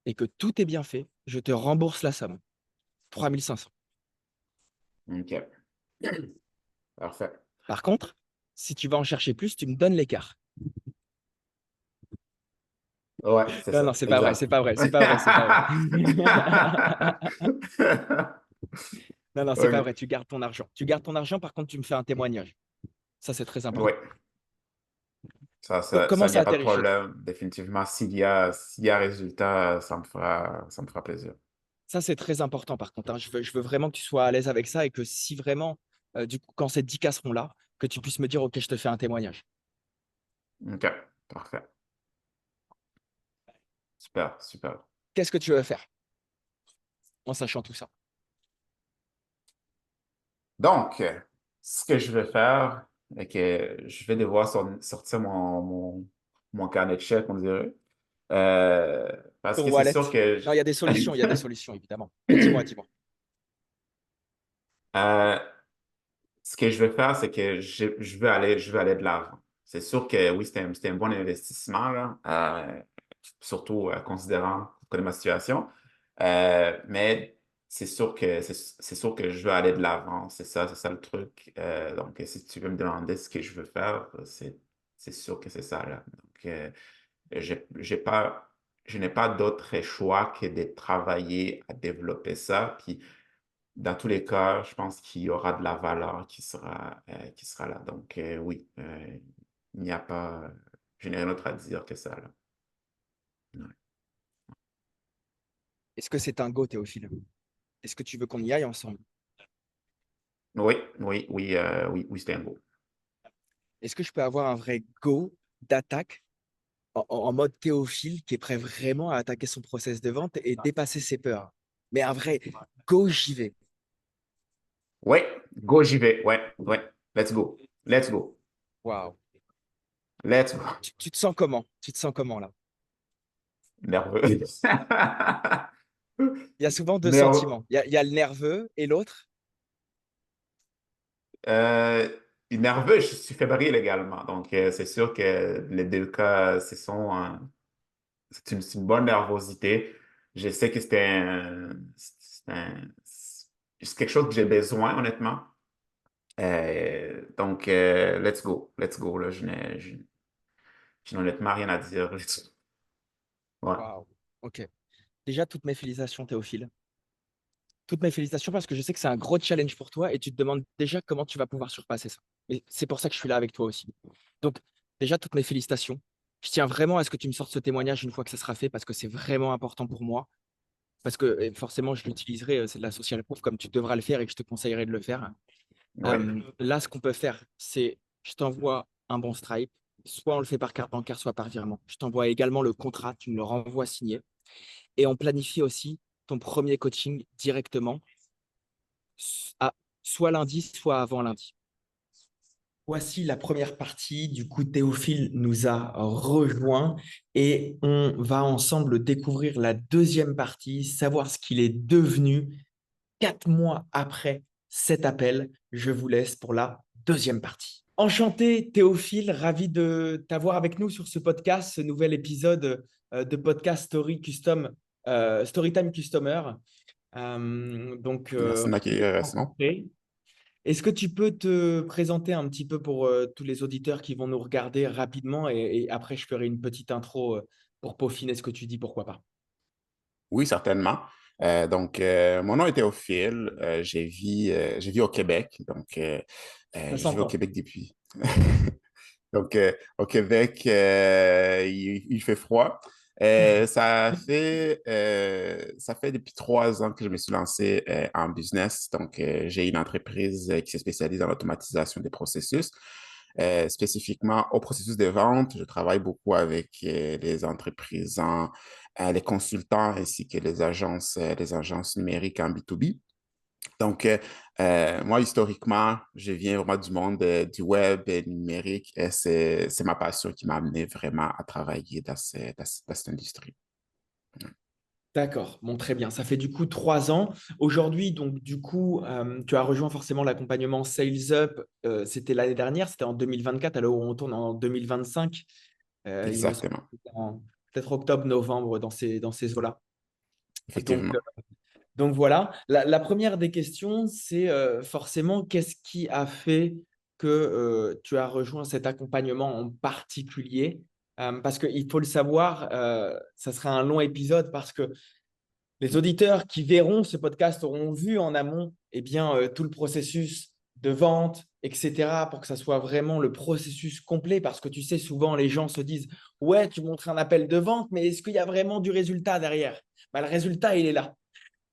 et que tout est bien fait, je te rembourse la somme, 3 500. OK. Parfait. Par contre, si tu vas en chercher plus, tu me donnes l'écart. Ouais, c'est Non, non, ça, c'est pas vrai, exact. c'est pas vrai, c'est pas vrai, c'est pas vrai. Non, non, c'est pas OK. vrai, tu gardes ton argent. Tu gardes ton argent, par contre, tu me fais un témoignage. Ça, c'est très Oui, important. ça Comment il n'y ça a pas de atterrit chez toi? problème. Définitivement, s'il y a résultat, ça me fera plaisir. Ça, c'est très important, par contre, hein. Je veux vraiment que tu sois à l'aise avec ça et que si vraiment, du coup, quand ces 10 cas seront là, que tu puisses me dire, OK, je te fais un témoignage. OK, parfait. Super, super. Qu'est-ce que tu veux faire en sachant tout ça? Donc, ce que je vais faire, c'est que je vais devoir sortir mon carnet de chèques, on dirait. Euh, parce Ton que c'est wallet? sûr que Non, il y a des solutions, évidemment. Mais dis-moi, dis-moi. euh, ce que je vais faire, c'est que je vais aller de l'avant. C'est sûr que oui, c'était un bon investissement, là, surtout considérant je connais ma situation. Mais c'est sûr que je veux aller de l'avant. C'est ça le truc. Donc, si tu veux me demander ce que je veux faire, c'est sûr que c'est ça, là. Donc, j'ai pas, je n'ai pas d'autre choix que de travailler à développer ça. Puis, dans tous les cas, je pense qu'il y aura de la valeur qui sera là. Donc, oui, il n'y a pas, je n'ai rien d'autre à dire que ça, là. Ouais. Est-ce que c'est un go, Théophile? Est-ce que tu veux qu'on y aille ensemble? Oui, oui, oui, oui, oui, c'était un beau. Est-ce que je peux avoir un vrai go d'attaque en mode Théophile qui est prêt vraiment à attaquer son process de vente et dépasser ses peurs? Mais un vrai go, j'y vais. Oui, go, j'y vais. Ouais, ouais. Let's go. Let's go. Waouh. Let's go. Tu te sens comment? Tu te sens comment là? Nerveux. Il y a souvent deux Nerveux. sentiments. Il y a le nerveux et l'autre. Euh, Nerveux, je suis fébrile également. Donc, c'est sûr que les deux cas, c'est une bonne nervosité. Je sais que c'est quelque chose que j'ai besoin, honnêtement. Donc, let's go. Let's go. Là, je n'ai honnêtement rien à dire. Ouais. Waouh. Ok. Déjà, toutes mes félicitations, Théophile. Toutes mes félicitations parce que je sais que c'est un gros challenge pour toi et tu te demandes déjà comment tu vas pouvoir surpasser ça. Et c'est pour ça que je suis là avec toi aussi. Donc, déjà, toutes mes félicitations. Je tiens vraiment à ce que tu me sortes ce témoignage une fois que ça sera fait parce que c'est vraiment important pour moi. Parce que forcément, je l'utiliserai, c'est de la social proof comme tu devras le faire et que je te conseillerais de le faire. Oui. Là, ce qu'on peut faire, c'est je t'envoie un bon Stripe. Soit on le fait par carte bancaire, soit par virement. Je t'envoie également le contrat, tu me le renvoies signé. Et on planifie aussi ton premier coaching directement à, soit lundi, soit avant lundi. Voici la première partie. Du coup, Théophile nous a rejoint et on va ensemble découvrir la deuxième partie, savoir ce qu'il est devenu 4 mois après cet appel. Je vous laisse pour la deuxième partie. Enchanté, Théophile, ravi de t'avoir avec nous sur ce podcast, ce nouvel épisode de podcast Story Custom, Storytime Customer. Merci de m'accueillir, Simon. Rencontré. Est-ce que tu peux te présenter un petit peu pour tous les auditeurs qui vont nous regarder rapidement et après je ferai une petite intro pour peaufiner ce que tu dis, pourquoi pas. Oui, certainement. Donc, mon nom est Théophile. Je vis au Québec. Donc, Ça je vis au s'entend. Québec depuis. Donc, au Québec, il fait froid. Ça fait depuis 3 ans que je me suis lancé en business. Donc, j'ai une entreprise qui se spécialise dans l'automatisation des processus. spécifiquement au processus de vente. Je travaille beaucoup avec les entreprises, les consultants ainsi que les agences numériques en B2B. Donc, moi, historiquement, je viens vraiment du monde du web et numérique et c'est ma passion qui m'a amené vraiment à travailler dans cette industrie. D'accord, bon, très bien. Ça fait du coup 3 ans. Aujourd'hui, donc du coup, tu as rejoint forcément l'accompagnement Sales Up. C'était l'année dernière, c'était en 2024, alors on tourne en 2025. Il me semble Exactement, que c'était peut-être octobre, novembre, dans ces eaux-là. Donc, effectivement. donc voilà. La première des questions, c'est forcément qu'est-ce qui a fait que tu as rejoint cet accompagnement en particulier? Parce qu'il faut le savoir, ça sera un long épisode parce que les auditeurs qui verront ce podcast auront vu en amont eh bien, tout le processus de vente, etc., pour que ça soit vraiment le processus complet. Parce que tu sais, souvent, les gens se disent, ouais, tu montres un appel de vente, mais est-ce qu'il y a vraiment du résultat derrière? Bah, le résultat, il est là.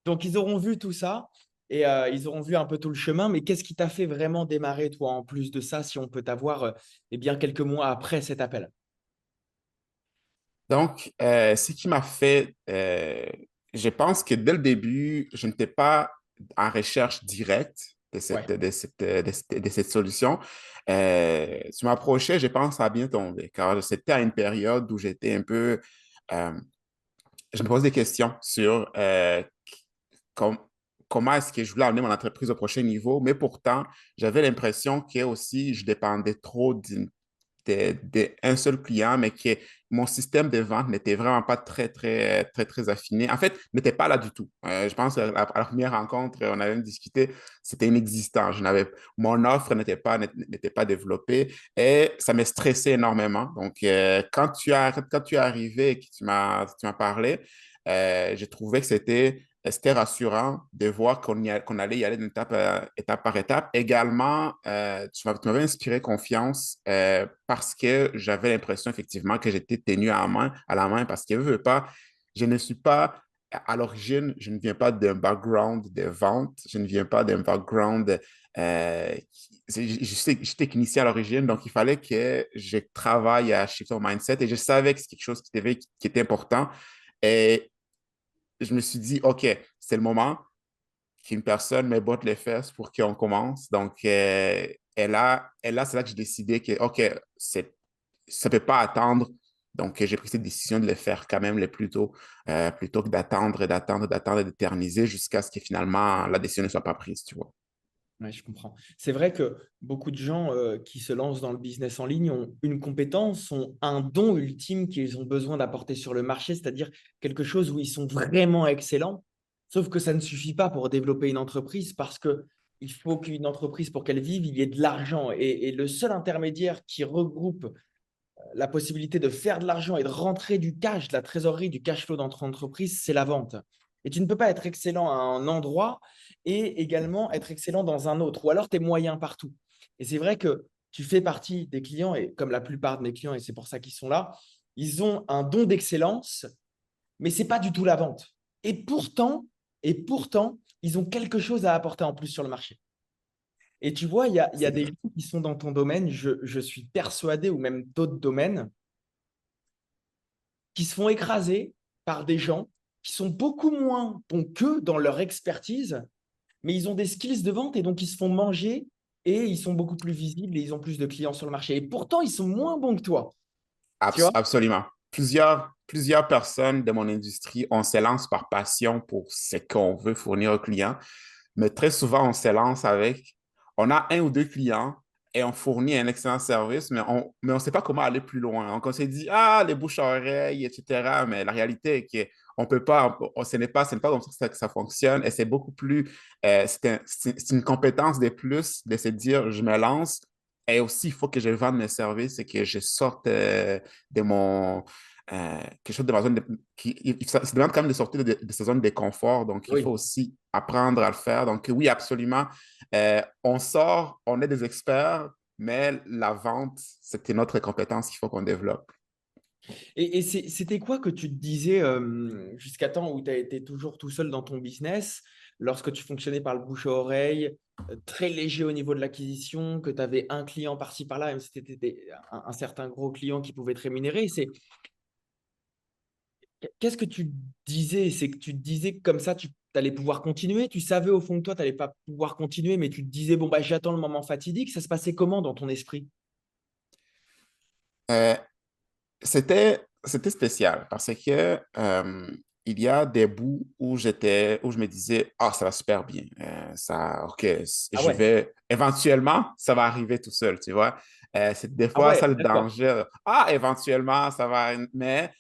Donc, ils auront vu tout ça et ils auront vu un peu tout le chemin. Mais qu'est-ce qui t'a fait vraiment démarrer, toi, en plus de ça, si on peut t'avoir eh bien, quelques mois après cet appel? Donc, ce qui m'a fait, je pense que dès le début, je n'étais pas en recherche directe Ouais. de cette solution. Tu m'approchais, je pense, à bien tomber, car c'était à une période où j'étais un peu, euh, je me pose des questions sur com- comment est-ce que je voulais amener mon entreprise au prochain niveau, mais pourtant, j'avais l'impression que aussi je dépendais trop d'un seul client, mais que mon système de vente n'était vraiment pas très affiné. En fait, n'était pas là du tout. Je pense qu'à la première rencontre, on avait même discuté, c'était inexistant. Mon offre n'était pas développée et ça me stressait énormément. Donc, quand tu es arrivé et que tu m'as parlé, j'ai trouvé que c'était rassurant de voir qu'on allait y aller étape par étape. Également, tu m'avais inspiré confiance parce que j'avais l'impression effectivement que j'étais tenu à la main parce que, veux pas, je ne suis pas, à l'origine, je ne viens pas d'un background de vente, je ne viens pas d'un background, je suis technicien à l'origine, donc il fallait que je travaille à shifter mon mindset et je savais que c'est quelque chose qui était important. Et je me suis dit, OK, c'est le moment qu'une personne me botte les fesses pour qu'on commence. Donc, c'est là que j'ai décidé que, OK, ça ne peut pas attendre. Donc, j'ai pris cette décision de le faire quand même le plus tôt, plutôt que d'attendre, d'éterniser jusqu'à ce que finalement la décision ne soit pas prise, tu vois. Ouais, je comprends. C'est vrai que beaucoup de gens qui se lancent dans le business en ligne ont une compétence, ont un don ultime qu'ils ont besoin d'apporter sur le marché, c'est-à-dire quelque chose où ils sont vraiment excellents. Sauf que ça ne suffit pas pour développer une entreprise parce que il faut qu'une entreprise, pour qu'elle vive, il y ait de l'argent. Et le seul intermédiaire qui regroupe la possibilité de faire de l'argent et de rentrer du cash, de la trésorerie, du cash flow dans ton entreprise, c'est la vente. Et tu ne peux pas être excellent à un endroit et également être excellent dans un autre, ou alors tu es moyen partout. Et c'est vrai que tu fais partie des clients, et comme la plupart de mes clients, et c'est pour ça qu'ils sont là, ils ont un don d'excellence, mais ce n'est pas du tout la vente. Et pourtant, ils ont quelque chose à apporter en plus sur le marché. Et tu vois, il y a C'est des vrai. gens qui sont dans ton domaine, je suis persuadé, ou même d'autres domaines, qui se font écraser par des gens qui sont beaucoup moins bons qu'eux dans leur expertise, mais ils ont des skills de vente et donc ils se font manger et ils sont beaucoup plus visibles et ils ont plus de clients sur le marché. Et pourtant, ils sont moins bons que toi. Tu vois? Absolument. Plusieurs personnes de mon industrie, on se lance par passion pour ce qu'on veut fournir aux clients, mais très souvent, on se lance on a un ou deux clients et on fournit un excellent service, mais on ne sait pas comment aller plus loin. Donc, on s'est dit, ah, les bouches à oreille, etc. Mais la réalité est qu'on peut pas, ce n'est pas comme ça que ça fonctionne et c'est beaucoup plus, c'est une compétence de plus de se dire, je me lance. Et aussi, il faut que je vende mes services et que je sorte de mon, quelque chose de ma zone ça demande quand même de sortir de sa zone de confort. Donc, il faut Oui. aussi apprendre à le faire. Donc, oui, absolument. On sort, on est des experts, mais la vente, c'est une autre compétence qu'il faut qu'on développe. Et c'était quoi que tu te disais jusqu'à temps où tu as été toujours tout seul dans ton business, lorsque tu fonctionnais par le bouche à oreille? très léger au niveau de l'acquisition, que tu avais un client par-ci par-là, même si c'était un certain gros client qui pouvait te rémunérer. Qu'est-ce que tu disais? C'est que tu te disais que comme ça, tu allais pouvoir continuer. Tu savais au fond de toi, tu n'allais pas pouvoir continuer, mais tu te disais, bon, bah, j'attends le moment fatidique. Ça se passait comment dans ton esprit? Euh, c'était spécial parce que il y a des bouts où où je me disais, ah, ça va super bien. OK, Ah je ouais, vais, éventuellement, ça va arriver tout seul, tu vois. C'est des ah fois ouais, ça le d'accord. danger. Ah, éventuellement, ça va, mais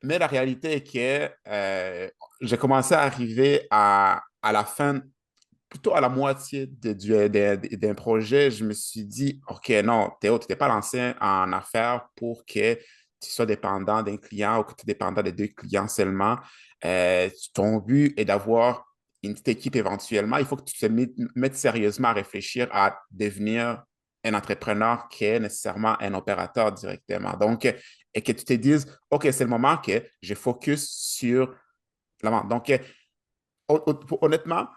la réalité est que j'ai commencé à arriver à la fin, plutôt à la moitié d'un projet. Je me suis dit, OK, non, Théo, tu t'es pas lancé en affaires pour que tu sois dépendant d'un client ou que tu es dépendant de deux clients seulement. Ton but est d'avoir une petite équipe éventuellement. Il faut que tu te mettes sérieusement à réfléchir à devenir un entrepreneur qui est nécessairement un opérateur directement. Donc, et que tu te dises, OK, c'est le moment que je focus sur la vente. Donc, honnêtement,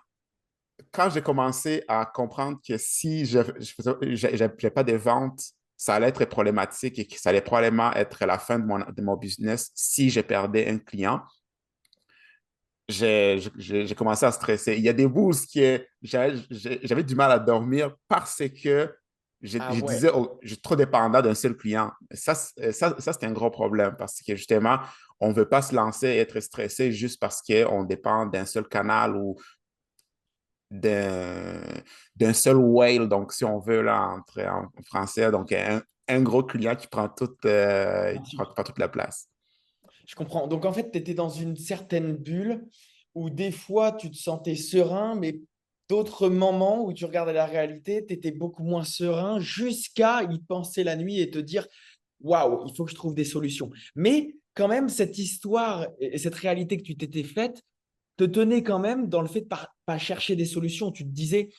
quand j'ai commencé à comprendre que si je pas de ventes, ça allait être problématique et que ça allait probablement être la fin de mon business si je perdais un client, j'ai commencé à stresser. Il y a des bouts qui j'avais du mal à dormir parce que Ah je ouais. disais, oh, je suis trop dépendant d'un seul client. Ça c'est un gros problème parce que justement, on ne veut pas se lancer et être stressé juste parce qu'on dépend d'un seul canal ou d'un d'un seul whale, donc si on veut là, en français, donc un gros client Bien qui sûr. prend toute la place. Je comprends. Donc, en fait, tu étais dans une certaine bulle où des fois, tu te sentais serein, mais d'autres moments où tu regardais la réalité, tu étais beaucoup moins serein jusqu'à y penser la nuit et te dire, waouh, il faut que je trouve des solutions. Mais quand même, cette histoire et cette réalité que tu t'étais faite te tenait quand même dans le fait de pas chercher des solutions. Tu te disais,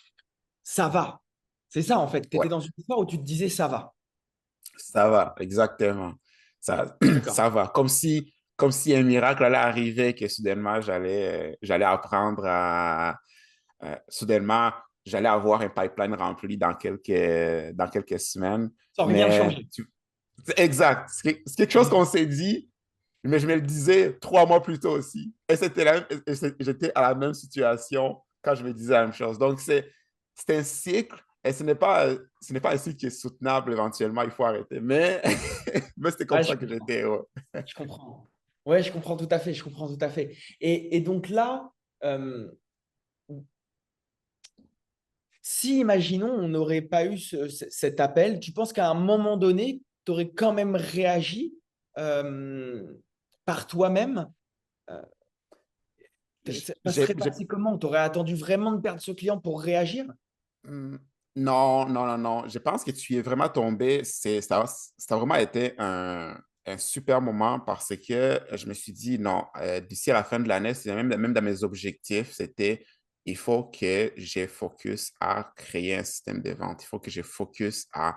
ça va. C'est ça, en fait. Tu étais Ouais, dans une histoire où tu te disais, ça va. ça va, exactement. D'accord. Ça va. Comme si un miracle allait arriver, que soudainement, j'allais apprendre soudainement, j'allais avoir un pipeline rempli dans quelques semaines. Sans rien changer. C'est exact. C'est quelque chose qu'on s'est dit, mais je me le disais 3 mois plus tôt aussi. J'étais à la même situation quand je me disais la même chose. Donc, c'est un cycle et ce n'est pas un cycle qui est soutenable éventuellement. Il faut arrêter. Mais, mais c'était comme Ah, je ça que comprends. j'étais heureux. Je comprends. Ouais, je comprends tout à fait. Je comprends tout à fait. Et donc là, euh, si, imaginons, on n'aurait pas eu cet appel, tu penses qu'à un moment donné, tu aurais quand même réagi euh, par toi-même? Euh, ça serait J'ai passé comment? Tu aurais attendu vraiment de perdre ce client pour réagir? Hmm, non, non, non, non. Je pense que tu y es vraiment tombé. Ça a vraiment été un super moment parce que je me suis dit, non, d'ici à la fin de l'année, c'est même dans mes objectifs, c'était, il faut que j'ai focus à créer un système de vente. Il faut que j'ai focus à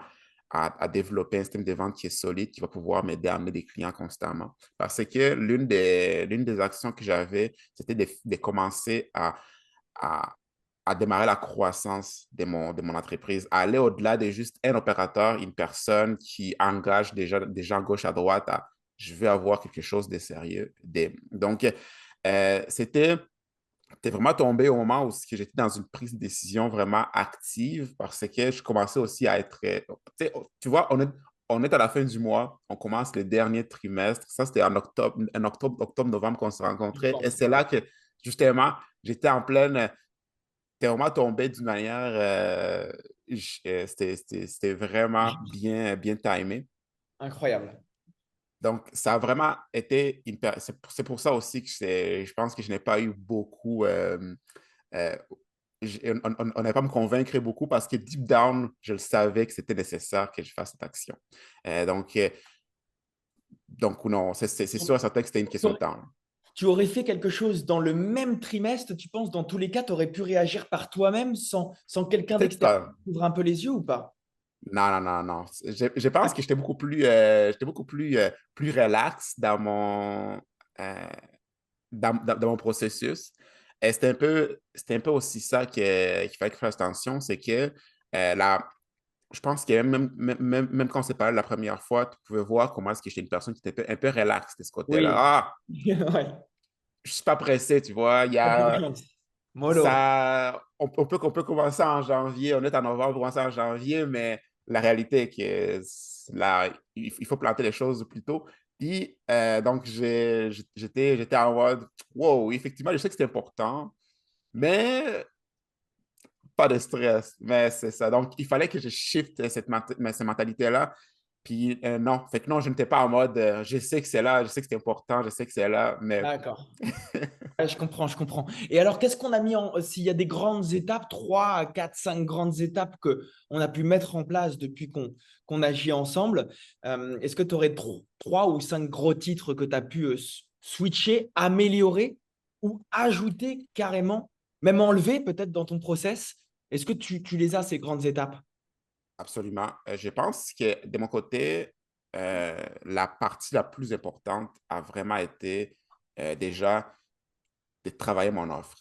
développer un système de vente qui est solide, qui va pouvoir m'aider à amener des clients constamment. Parce que l'une des actions que j'avais, c'était de commencer à à démarrer la croissance de mon entreprise, à aller au-delà de juste un opérateur, une personne qui engage des gens gauche à droite à je veux avoir quelque chose de sérieux. Donc, c'était vraiment tombé au moment où j'étais dans une prise de décision vraiment active parce que je commençais aussi à être, tu vois, on est à la fin du mois, on commence le dernier trimestre. Ça, c'était octobre, novembre qu'on se Je rencontrait. Et pense. c'est là que, justement, j'étais en pleine t'es vraiment tombé d'une manière, c'était vraiment bien timé. Incroyable. Donc, ça a vraiment été c'est pour ça aussi que je pense que je n'ai pas eu beaucoup, euh, on n'a pas me convaincre beaucoup parce que deep down, je le savais que c'était nécessaire que je fasse cette action. Donc, non, c'est sûr et certain que c'était une question de temps. Tu aurais fait quelque chose dans le même trimestre, tu penses, dans tous les cas, tu aurais pu réagir par toi-même sans quelqu'un Peut-être d'extérieur pas. qui ouvre un peu les yeux ou pas? Non, non, non, non. Je pense que j'étais beaucoup plus relax euh, dans mon processus. c'était un peu aussi ça qu'il fallait que je fasse attention, c'est que la, je pense que même quand on s'est parlé la première fois, tu pouvais voir comment est-ce que j'étais une personne qui était un peu relaxe de ce côté-là. Oui. Ah, Ouais. je suis pas pressé, tu vois. Il y Pas de a confiance. Mollo. ça, on peut commencer en janvier, on est en novembre, on commence en janvier, mais la réalité est que là, il faut planter les choses plus tôt. Puis, donc, j'étais en mode, wow, effectivement, je sais que c'est important, mais pas de stress. Mais c'est ça. Donc, il fallait que je shift cette mentalité-là. Puis, non. Fait que non, je n'étais pas en mode, je sais que c'est là, je sais que c'est important, je sais que c'est là, mais D'accord. Ouais, je comprends, je comprends. Et alors, qu'est-ce qu'on a mis en... S'il y a des grandes étapes, 3, 4, 5 grandes étapes que on a pu mettre en place depuis qu'on agit ensemble, est-ce que tu aurais 3 ou 5 gros titres que tu as pu switcher, améliorer ou ajouter carrément, même enlever peut-être dans ton process? Est-ce que tu les as, ces grandes étapes? absolument. Je pense que de mon côté, la partie la plus importante a vraiment été déjà de travailler mon offre.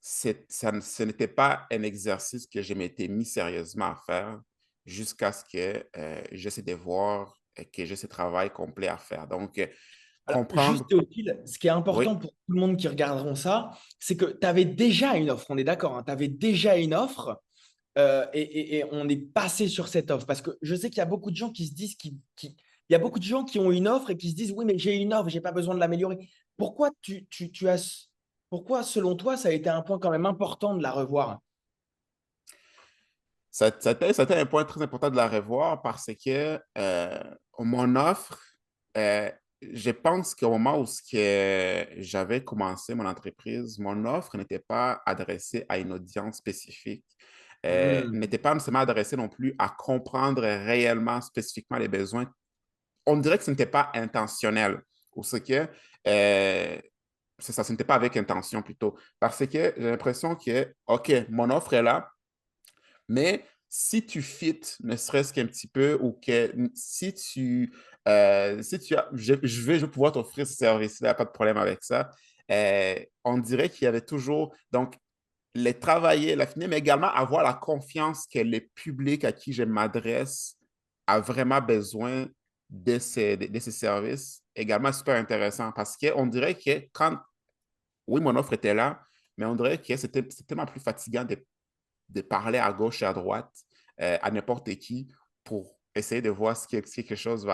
Ce n'était pas un exercice que je m'étais mis sérieusement à faire jusqu'à ce que j'essaie de voir que j'ai ce travail complet à faire. Donc, Alors, juste comprendre, Théophile, ce qui est oui, important pour tout le monde qui regarderont ça, c'est que tu avais déjà une offre, on est d'accord, tu avais déjà une offre et on est passé sur cette offre. Parce que je sais qu'il y a beaucoup de gens qui se disent, il y a beaucoup de gens qui ont une offre et qui se disent, oui, mais j'ai une offre, j'ai pas besoin de l'améliorer. Pourquoi pourquoi, selon toi, ça a été un point quand même important de la revoir? c'était un point très important de la revoir parce que mon offre, euh, je pense qu'au moment où j'avais commencé mon entreprise, mon offre n'était pas adressée à une audience spécifique, Hmm. n'était pas nécessairement adressée non plus à comprendre réellement, spécifiquement les besoins. On dirait que ce n'était pas intentionnel, ou ce que euh, c'est ça, ce n'était pas avec intention plutôt, parce que j'ai l'impression que, OK, mon offre est là, mais si tu fites, ne serait-ce qu'un petit peu, ou que si tu as, je vais pouvoir t'offrir ce service-là, pas de problème avec ça. On dirait qu'il y avait toujours, donc, les travailler, l'affiner, mais également avoir la confiance que le public à qui je m'adresse a vraiment besoin de ces services, également super intéressant parce qu'on dirait que quand, oui, mon offre était là, mais on dirait que c'était tellement plus fatigant de parler à gauche et à droite à n'importe qui pour essayer de voir si quelque chose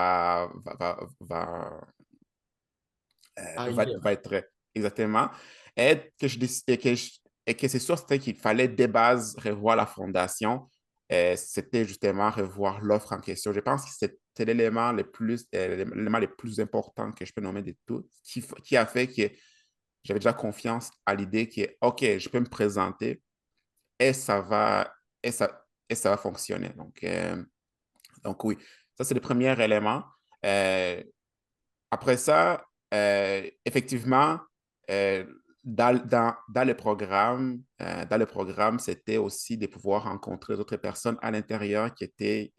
Arrivé. va être exactement. Et que, et que c'est sûr c'était qu'il fallait de base revoir la fondation. C'était justement revoir l'offre en question. Je pense que c'était l'élément le plus important que je peux nommer de tout, qui a fait que j'avais déjà confiance à l'idée que, OK, je peux me présenter et ça va, et ça va fonctionner. Donc oui, ça, c'est le premier élément. Euh, Après ça, effectivement, euh, dans le programme, c'était aussi de pouvoir rencontrer d'autres personnes à l'intérieur qui étaient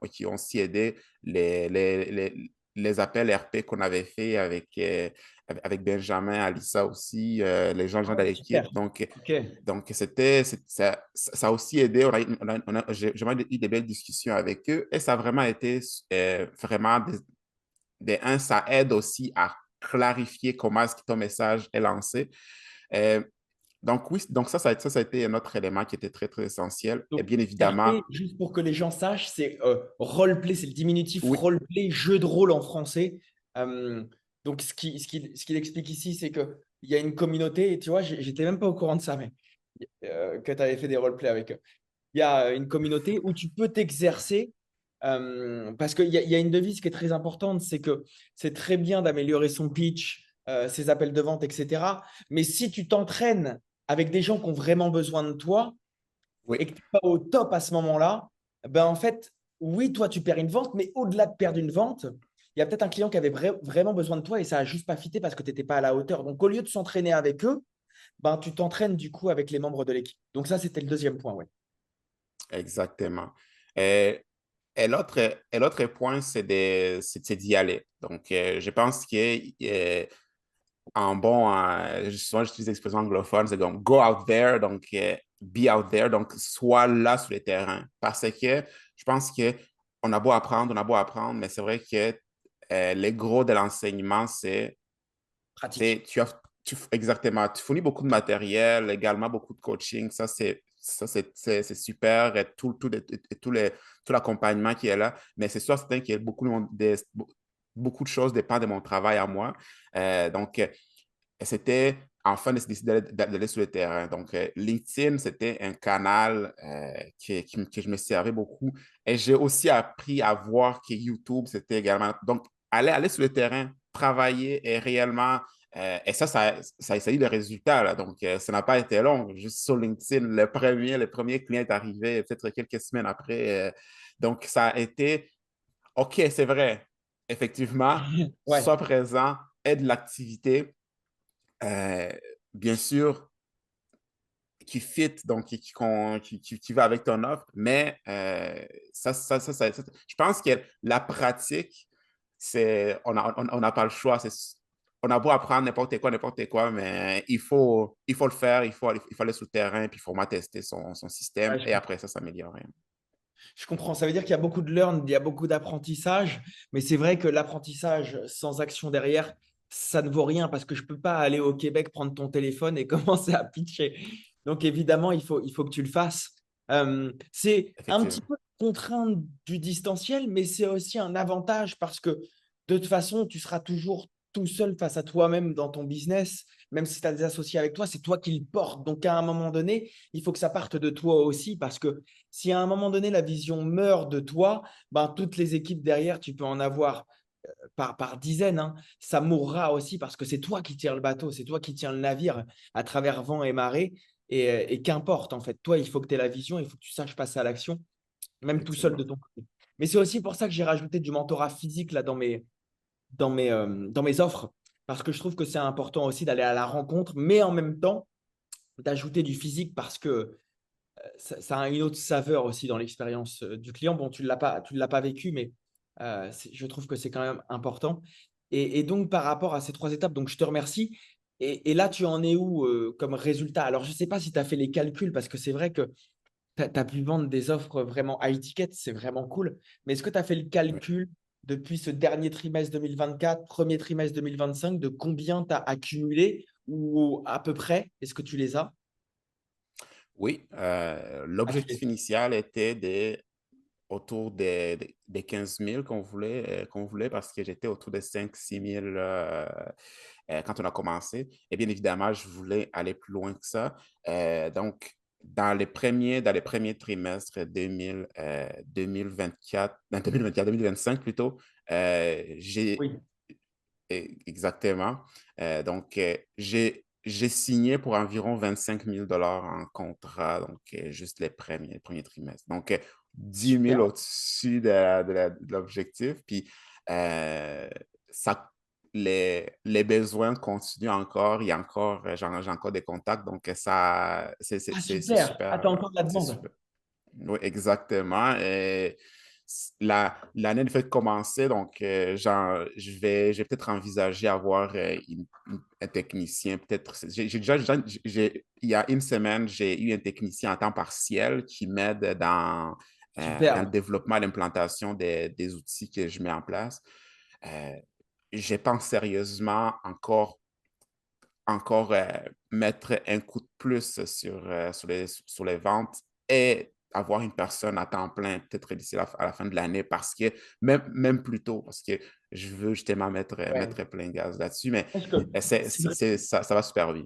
qui ont aussi aidé les appels RP qu'on avait fait avec Benjamin, Alissa aussi, les gens Ah, de super. l'équipe. Ok. Donc ça a aussi aidé. J'ai vraiment eu des belles discussions avec eux et ça a vraiment été vraiment ça aide aussi à clarifier comment est-ce que ton message est lancé. Euh, donc oui, donc ça a été un autre élément qui était très, très essentiel. Et Donc, bien évidemment, RP, juste pour que les gens sachent, c'est roleplay, c'est le diminutif oui, roleplay, jeu de rôle en français. Euh, donc, ce qu'il explique ici, c'est qu'il y a une communauté, et tu vois, j'étais même pas au courant de ça, mais que tu avais fait des roleplays avec eux. Il y a une communauté où tu peux t'exercer, parce qu'il y a une devise qui est très importante, c'est que c'est très bien d'améliorer son pitch, ses appels de vente, etc. Mais si tu t'entraînes avec des gens qui ont vraiment besoin de toi, oui, et que tu n'es pas au top à ce moment-là, ben en fait, oui, toi, tu perds une vente, mais au-delà de perdre une vente, il y a peut-être un client qui avait vraiment besoin de toi et ça n'a juste pas fité parce que tu n'étais pas à la hauteur. Donc, au lieu de s'entraîner avec eux, ben, tu t'entraînes du coup avec les membres de l'équipe. Donc, ça, c'était le deuxième point. Ouais. exactement. Euh, et l'autre point, c'est d'y aller. Donc, je pense que en bon, souvent j'utilise l'expression anglophone, c'est comme go out there, donc be out there, donc sois là sur le terrain. Parce que je pense que on a beau apprendre, mais c'est vrai que les gros de l'enseignement, Pratique. exactement, tu fournis beaucoup de matériel, également beaucoup de coaching, c'est super, et tout l'accompagnement qui est là, mais c'est sûr, certain que beaucoup de choses dépendent de mon travail à moi. Donc, c'était enfin de décider d'aller sur le terrain. Donc, LinkedIn, c'était un canal que je me servais beaucoup. Et j'ai aussi appris à voir que YouTube, c'était également. Donc, aller sur le terrain, travailler et réellement. Et ça a eu le résultat. Là. Donc, ça n'a pas été long. Juste sur LinkedIn, le premier client est arrivé peut-être quelques semaines après. Donc, ça a été OK, c'est vrai. Effectivement, Ouais. sois présent, aide l'activité euh, bien sûr, qui fit, donc qui va avec ton offre, mais je pense que la pratique, on n'a pas le choix. On a beau apprendre n'importe quoi, mais il faut le faire, il faut aller sur le terrain, puis il faut tester son Ouais, système, je et comprends. après ça s'améliore. Je comprends. Ça veut dire qu'il y a beaucoup de learn, il y a beaucoup d'apprentissage, mais c'est vrai que l'apprentissage sans action derrière, ça ne vaut rien parce que je ne peux pas aller au Québec prendre ton téléphone et commencer à pitcher. Donc évidemment, il faut que tu le fasses. C'est un petit Effectivement. peu contrainte du distanciel, mais c'est aussi un avantage parce que de toute façon, tu seras toujours tout seul face à toi-même dans ton business, même si tu as des associés avec toi, c'est toi qui le portes. Donc à un moment donné, il faut que ça parte de toi aussi parce que si à un moment donné la vision meurt de toi, ben, toutes les équipes derrière, tu peux en avoir par dizaines, hein. Ça mourra aussi parce que c'est toi qui tiens le bateau, c'est toi qui tiens le navire à travers vent et marée. Et qu'importe, en fait, toi, il faut que tu aies la vision, il faut que tu saches passer à l'action, même tout seul de Effectivement. ton côté. Mais c'est aussi pour ça que j'ai rajouté du mentorat physique là, dans mes offres, parce que je trouve que c'est important aussi d'aller à la rencontre, mais en même temps, d'ajouter du physique parce que ça a une autre saveur aussi dans l'expérience du client. Bon, tu l'as pas vécu, mais je trouve que c'est quand même important. Et donc, par rapport à ces trois étapes, donc je te remercie. Et là, tu en es où comme résultat? Alors, je ne sais pas si tu as fait les calculs, parce que c'est vrai que tu as pu vendre des offres vraiment high ticket, c'est vraiment cool. Mais est-ce que tu as fait le Oui. calcul depuis ce dernier trimestre 2024, premier trimestre 2025, de combien tu as accumulé ou à peu près? Est-ce que tu les as? Oui, Ah, tu les l'objectif initial était autour des 15 000 qu'on voulait parce que j'étais autour de 5 000 6 000 quand on a commencé. Et bien évidemment, je voulais aller plus loin que ça. Donc, dans les premiers trimestres 2024, 2025 plutôt, j'ai Oui. exactement. Donc, j'ai signé pour environ 25 000 $ en contrat, donc juste les premiers trimestres. Donc, 10 000 Super. au-dessus de l'objectif. Puis, euh, ça, les besoins continuent encore. Il y a encore, j'ai encore des contacts. Donc, ça, Ah, super. Ah, t'as encore de la c'est demande. super. Oui, exactement. Et l'année ne fait que commencer, donc je vais peut-être envisager avoir un technicien. Peut-être, il y a une semaine, j'ai eu un technicien à temps partiel qui m'aide dans le Super. développement et l'implantation des outils que je mets en place. Euh, je pense sérieusement encore mettre un coup de plus sur les ventes et avoir une personne à temps plein, peut-être d'ici à la fin de l'année, parce que même plus tôt, parce que je veux justement Ouais. mettre plein gaz là-dessus, mais Je pense que ça va super bien.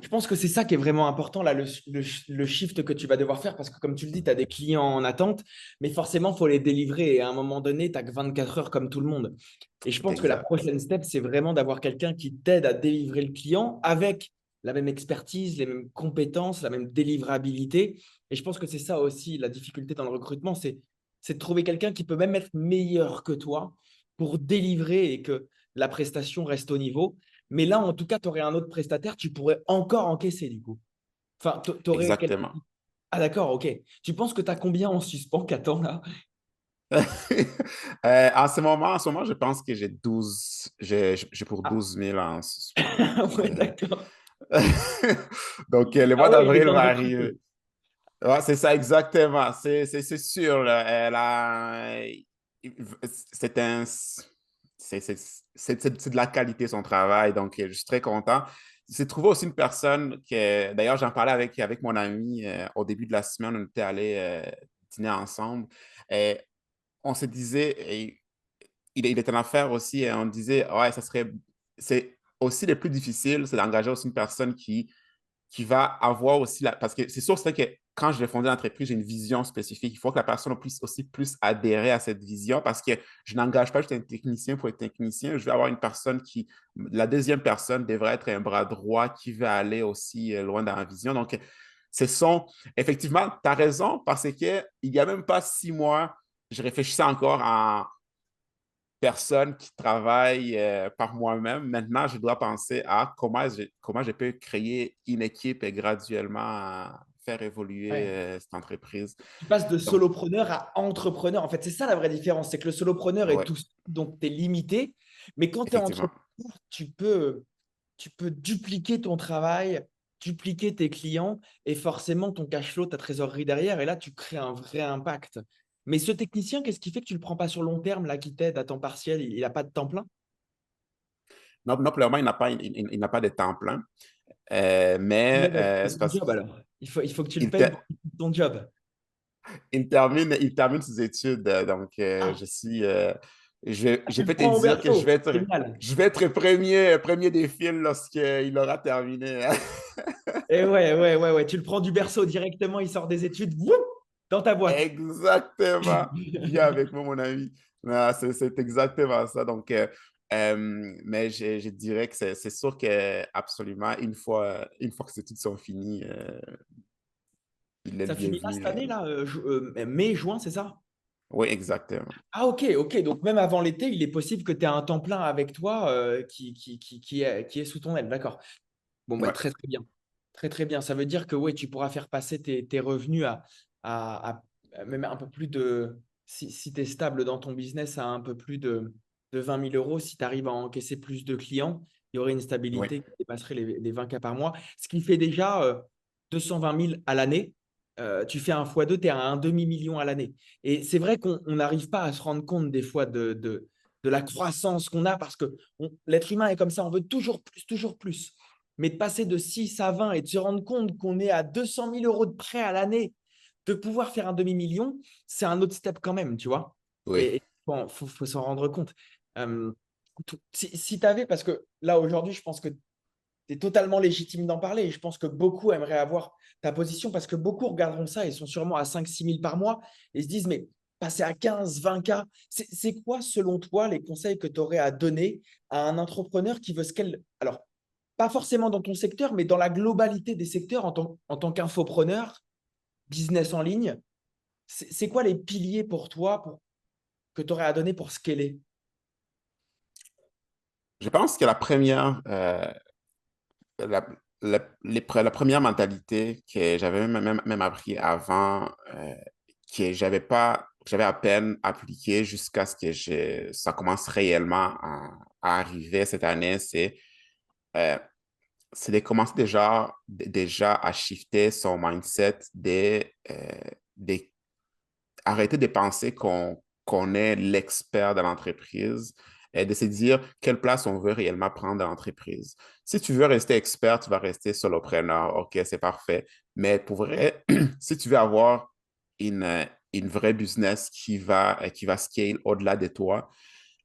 je pense que c'est ça qui est vraiment important, là, le shift que tu vas devoir faire, parce que comme tu le dis, tu as des clients en attente, mais forcément, il faut les délivrer. Et à un moment donné, tu n'as que 24 heures comme tout le monde. Et je pense que la Exact. prochaine step, c'est vraiment d'avoir quelqu'un qui t'aide à délivrer le client avec la même expertise, les mêmes compétences, la même délivrabilité. Et je pense que c'est ça aussi la difficulté dans le recrutement, c'est de trouver quelqu'un qui peut même être meilleur que toi pour délivrer et que la prestation reste au niveau. Mais là, en tout cas, tu aurais un autre prestataire, tu pourrais encore encaisser du coup. Enfin, tu aurais quelqu'un. Exactement. Ah, d'accord, ok. Tu penses que tu as combien en suspens qu'attend là? En ce moment, je pense que j'ai pour Ah, 12 000 en suspens. ouais, d'accord. Donc, le mois Ah ouais, il est d'avril temps de va rattraper. arriver. Ouais, c'est ça, exactement. C'est sûr, là. C'est un, c'est de la qualité, son travail. Donc, je suis très content. J'ai trouvé aussi une personne que, d'ailleurs, j'en parlais avec mon ami au début de la semaine. On était allés dîner ensemble. Et on se disait, et il était en affaires aussi, et on disait, ouais, c'est aussi le plus difficile, c'est d'engager aussi une personne qui va avoir aussi parce que c'est sûr, c'est vrai que quand je vais fonder l'entreprise, j'ai une vision spécifique. Il faut que la personne puisse aussi plus adhérer à cette vision parce que je n'engage pas juste un technicien pour être technicien. Je vais avoir une personne la deuxième personne devrait être un bras droit qui va aller aussi loin dans la vision. Donc, ce sont, effectivement, tu as raison parce que il n'y a même pas 6 mois, je réfléchissais encore en personne qui travaille par moi-même. Maintenant, je dois penser à comment je peux créer une équipe et graduellement faire évoluer Ouais. cette entreprise. Tu passes de Donc, solopreneur à entrepreneur. En fait, c'est ça la vraie différence. C'est que le solopreneur est ouais, tout seul, donc tu es limité. Mais quand tu es effectivement. entrepreneur, tu peux dupliquer ton travail, dupliquer tes clients et forcément ton cash flow, ta trésorerie derrière. Et là, tu crées un vrai impact. Mais ce technicien, qu'est-ce qui fait que tu ne le prends pas sur long terme, là, qui t'aide à temps partiel? Il n'a pas de temps plein? Non, non, clairement, il n'a pas de temps plein, Il mais l'aide à trouver c'est son parce job alors. Il faut que tu le qu'il payes pour qu'il fasse ton job. il termine ses études. Donc, Ah, je tu le peux te prends au dire que berceau. Génial. je vais être premier des fils lorsqu'il aura terminé. Et ouais, ouais, ouais, ouais. Tu le prends du berceau directement, il sort des études, wouh, dans ta boîte. Exactement. Viens avec moi, mon ami. Non, c'est exactement ça. Donc, mais je dirais que c'est sûr que absolument, une fois que ces études sont finies, il est le Ça finit là bienvenu. cette année, là, mai, juin, c'est ça? Oui, exactement. Ah, ok, ok. Donc, même avant l'été, il est possible que tu aies un temps plein avec toi qui est sous ton aile. D'accord. Bon, bah, Ouais, très, très bien. Très, très bien. Ça veut dire que ouais, tu pourras faire passer tes revenus à même un peu plus de. Si tu es stable dans ton business, à un peu plus de 20 000 euros, si tu arrives à encaisser plus de clients, il y aurait une oui, stabilité qui dépasserait les 20 cas par mois. Ce qui fait déjà 220 000 à l'année. Tu fais un fois 2, tu es à un demi-million à l'année. Et c'est vrai qu'on n'arrive pas à se rendre compte des fois de la croissance qu'on a parce que l'être humain est comme ça, on veut toujours plus, toujours plus. Mais de passer de 6 à 20 et de se rendre compte qu'on est à 200 000 euros de prêt à l'année, de pouvoir faire un demi-million, c'est un autre step quand même, tu vois. oui. Et bon, faut s'en rendre compte. Euh, si tu avais, parce que là aujourd'hui, je pense que tu es totalement légitime d'en parler et je pense que beaucoup aimeraient avoir ta position parce que beaucoup regarderont ça et sont sûrement à 5 6 000 par mois et se disent, mais passer à 15 20 k, c'est quoi selon toi les conseils que tu aurais à donner à un entrepreneur qui veut scaler? Alors, pas forcément dans ton secteur, mais dans la globalité des secteurs en tant qu'infopreneur, business en ligne, c'est quoi les piliers pour toi que tu aurais à donner pour scaler? Je pense que la première mentalité que j'avais même appris avant, que j'avais à peine appliqué jusqu'à ce que ça commence réellement à arriver cette année, euh, c'est de commencer déjà à shifter son mindset de arrêter de penser qu'on est l'expert de l'entreprise et de se dire quelle place on veut réellement prendre dans l'entreprise. Si tu veux rester expert, tu vas rester solopreneur. OK, c'est parfait. Mais pour vrai, si tu veux avoir une vraie business qui va scale au-delà de toi,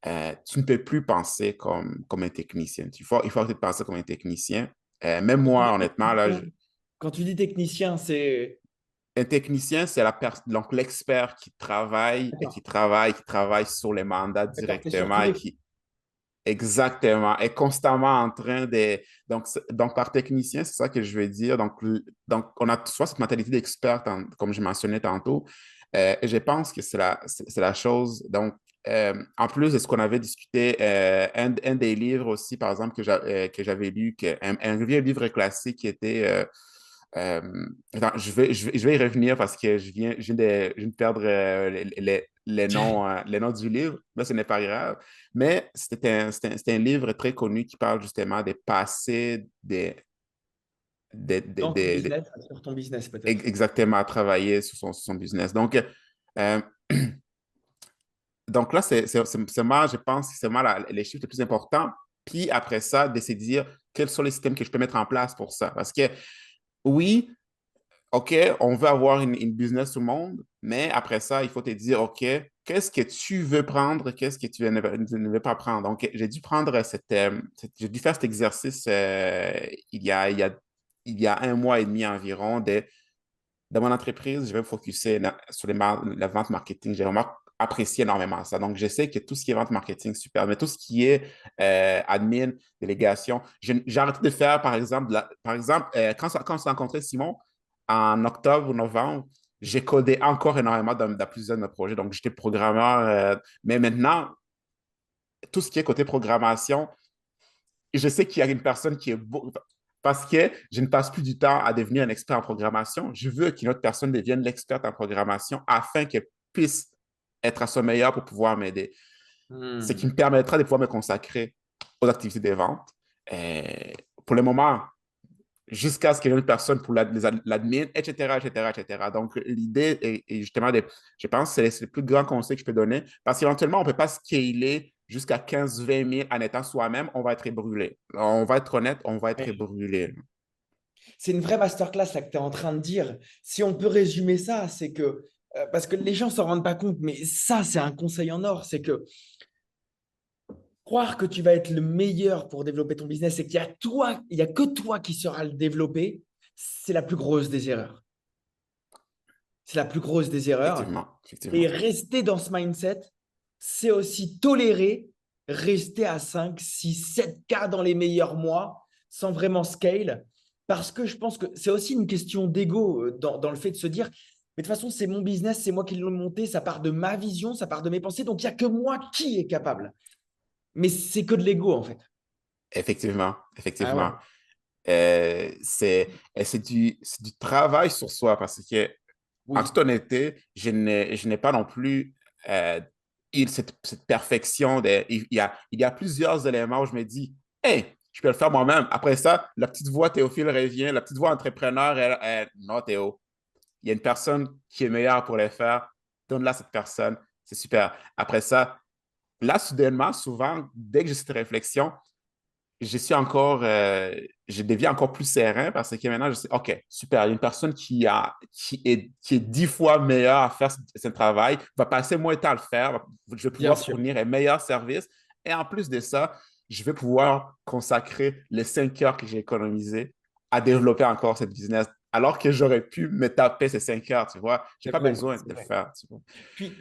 tu ne peux plus penser comme un technicien. Il faut arrêter de penser comme un technicien. Même Quand tu moi, dis honnêtement, là, technicien, quand tu dis technicien, c'est. un technicien, c'est donc l'expert D'accord, qui travaille sur les mandats d'accord, tu es sur directement tous et les. qui exactement est constamment en train de donc par technicien, c'est ça que je veux dire. Donc on a soit cette mentalité d'expert comme je mentionnais tantôt, et je pense que c'est la chose. Donc en plus de ce qu'on avait discuté, un des livres aussi, par exemple, que j'avais lu, un vieux livre classique qui était attends, je vais y revenir parce que je viens de perdre les noms du livre, mais ce n'est pas grave. Mais c'était un livre très connu qui parle justement des passés, Dans ton des- business, sur ton business peut-être. exactement à travailler sur son business. Euh, donc là, c'est moi, je pense que c'est moi les chiffres les plus importants. Puis après ça, d'essayer de dire quels sont les systèmes que je peux mettre en place pour ça. Parce que oui, OK, on veut avoir une business tout le monde, mais après ça, il faut te dire, OK, qu'est-ce que tu veux prendre, qu'est-ce que tu ne veux pas prendre. Donc, j'ai dû prendre j'ai dû faire cet exercice il y a un mois et demi environ dans mon entreprise, je vais me focuser sur la vente marketing. J'ai vraiment apprécié énormément ça. Donc, je sais que tout ce qui est vente marketing, super, mais tout ce qui est admin, délégation, j'ai arrêté de faire, par exemple, quand on s'est rencontré, Simon, en octobre ou novembre, j'ai codé encore énormément dans plusieurs de mes projets. Donc, j'étais programmeur, mais maintenant, tout ce qui est côté programmation, je sais qu'il y a une personne qui est parce que je ne passe plus du temps à devenir un expert en programmation. Je veux qu'une autre personne devienne l'experte en programmation afin qu'elle puisse être à son meilleur pour pouvoir m'aider. Ce qui Hmm. me permettra de pouvoir me consacrer aux activités des ventes. Et pour le moment, jusqu'à ce qu'il y ait une personne pour l'admin, etc., etc., etc. Donc, l'idée est justement je pense que c'est le plus grand conseil que je peux donner parce qu'éventuellement, on ne peut pas scaler jusqu'à 15-20 000 en étant soi-même, on va être brûlé. On va être honnête, on va être Ouais. brûlé. C'est une vraie masterclass là que tu es en train de dire. Si on peut résumer ça, c'est que, parce que les gens ne s'en rendent pas compte, mais ça, c'est un conseil en or, c'est que croire que tu vas être le meilleur pour développer ton business et qu'il y a toi, il y a que toi qui sauras le développer, c'est la plus grosse des erreurs. C'est la plus grosse des erreurs. Effectivement, Et effectivement. rester dans ce mindset, c'est aussi tolérer rester à 5, 6, 7 cas dans les meilleurs mois sans vraiment scale. Parce que je pense que c'est aussi une question d'ego dans le fait de se dire, mais de toute façon, c'est mon business, c'est moi qui l'ai monté, ça part de ma vision, ça part de mes pensées, donc il n'y a que moi qui est capable. Mais c'est que de l'ego en fait. Effectivement, Ah ouais. effectivement. C'est du travail sur soi parce que, en Oui, toute honnêteté, je n'ai pas non plus cette perfection. Il y a plusieurs éléments où je me dis, hey, je peux le faire moi-même. Après ça, la petite voix Théophile revient, la petite voix entrepreneur, non, Théo, il y a une personne qui est meilleure pour les faire. Donne-la à cette personne. C'est super. Après ça, là, soudainement, souvent, dès que j'ai cette réflexion, je suis encore, je deviens encore plus serein parce que maintenant, je sais, OK, super, il y a une personne qui est 10 fois meilleure à faire ce travail, va passer moins de temps à le faire, je vais bien pouvoir sûr. fournir un meilleur service. Et en plus de ça, je vais pouvoir consacrer les 5 heures que j'ai économisées à développer encore cette business, alors que j'aurais pu me taper ces 5 heures, tu vois. Je n'ai C'est pas vrai, besoin de c'est le vrai. faire, tu vois. Puis,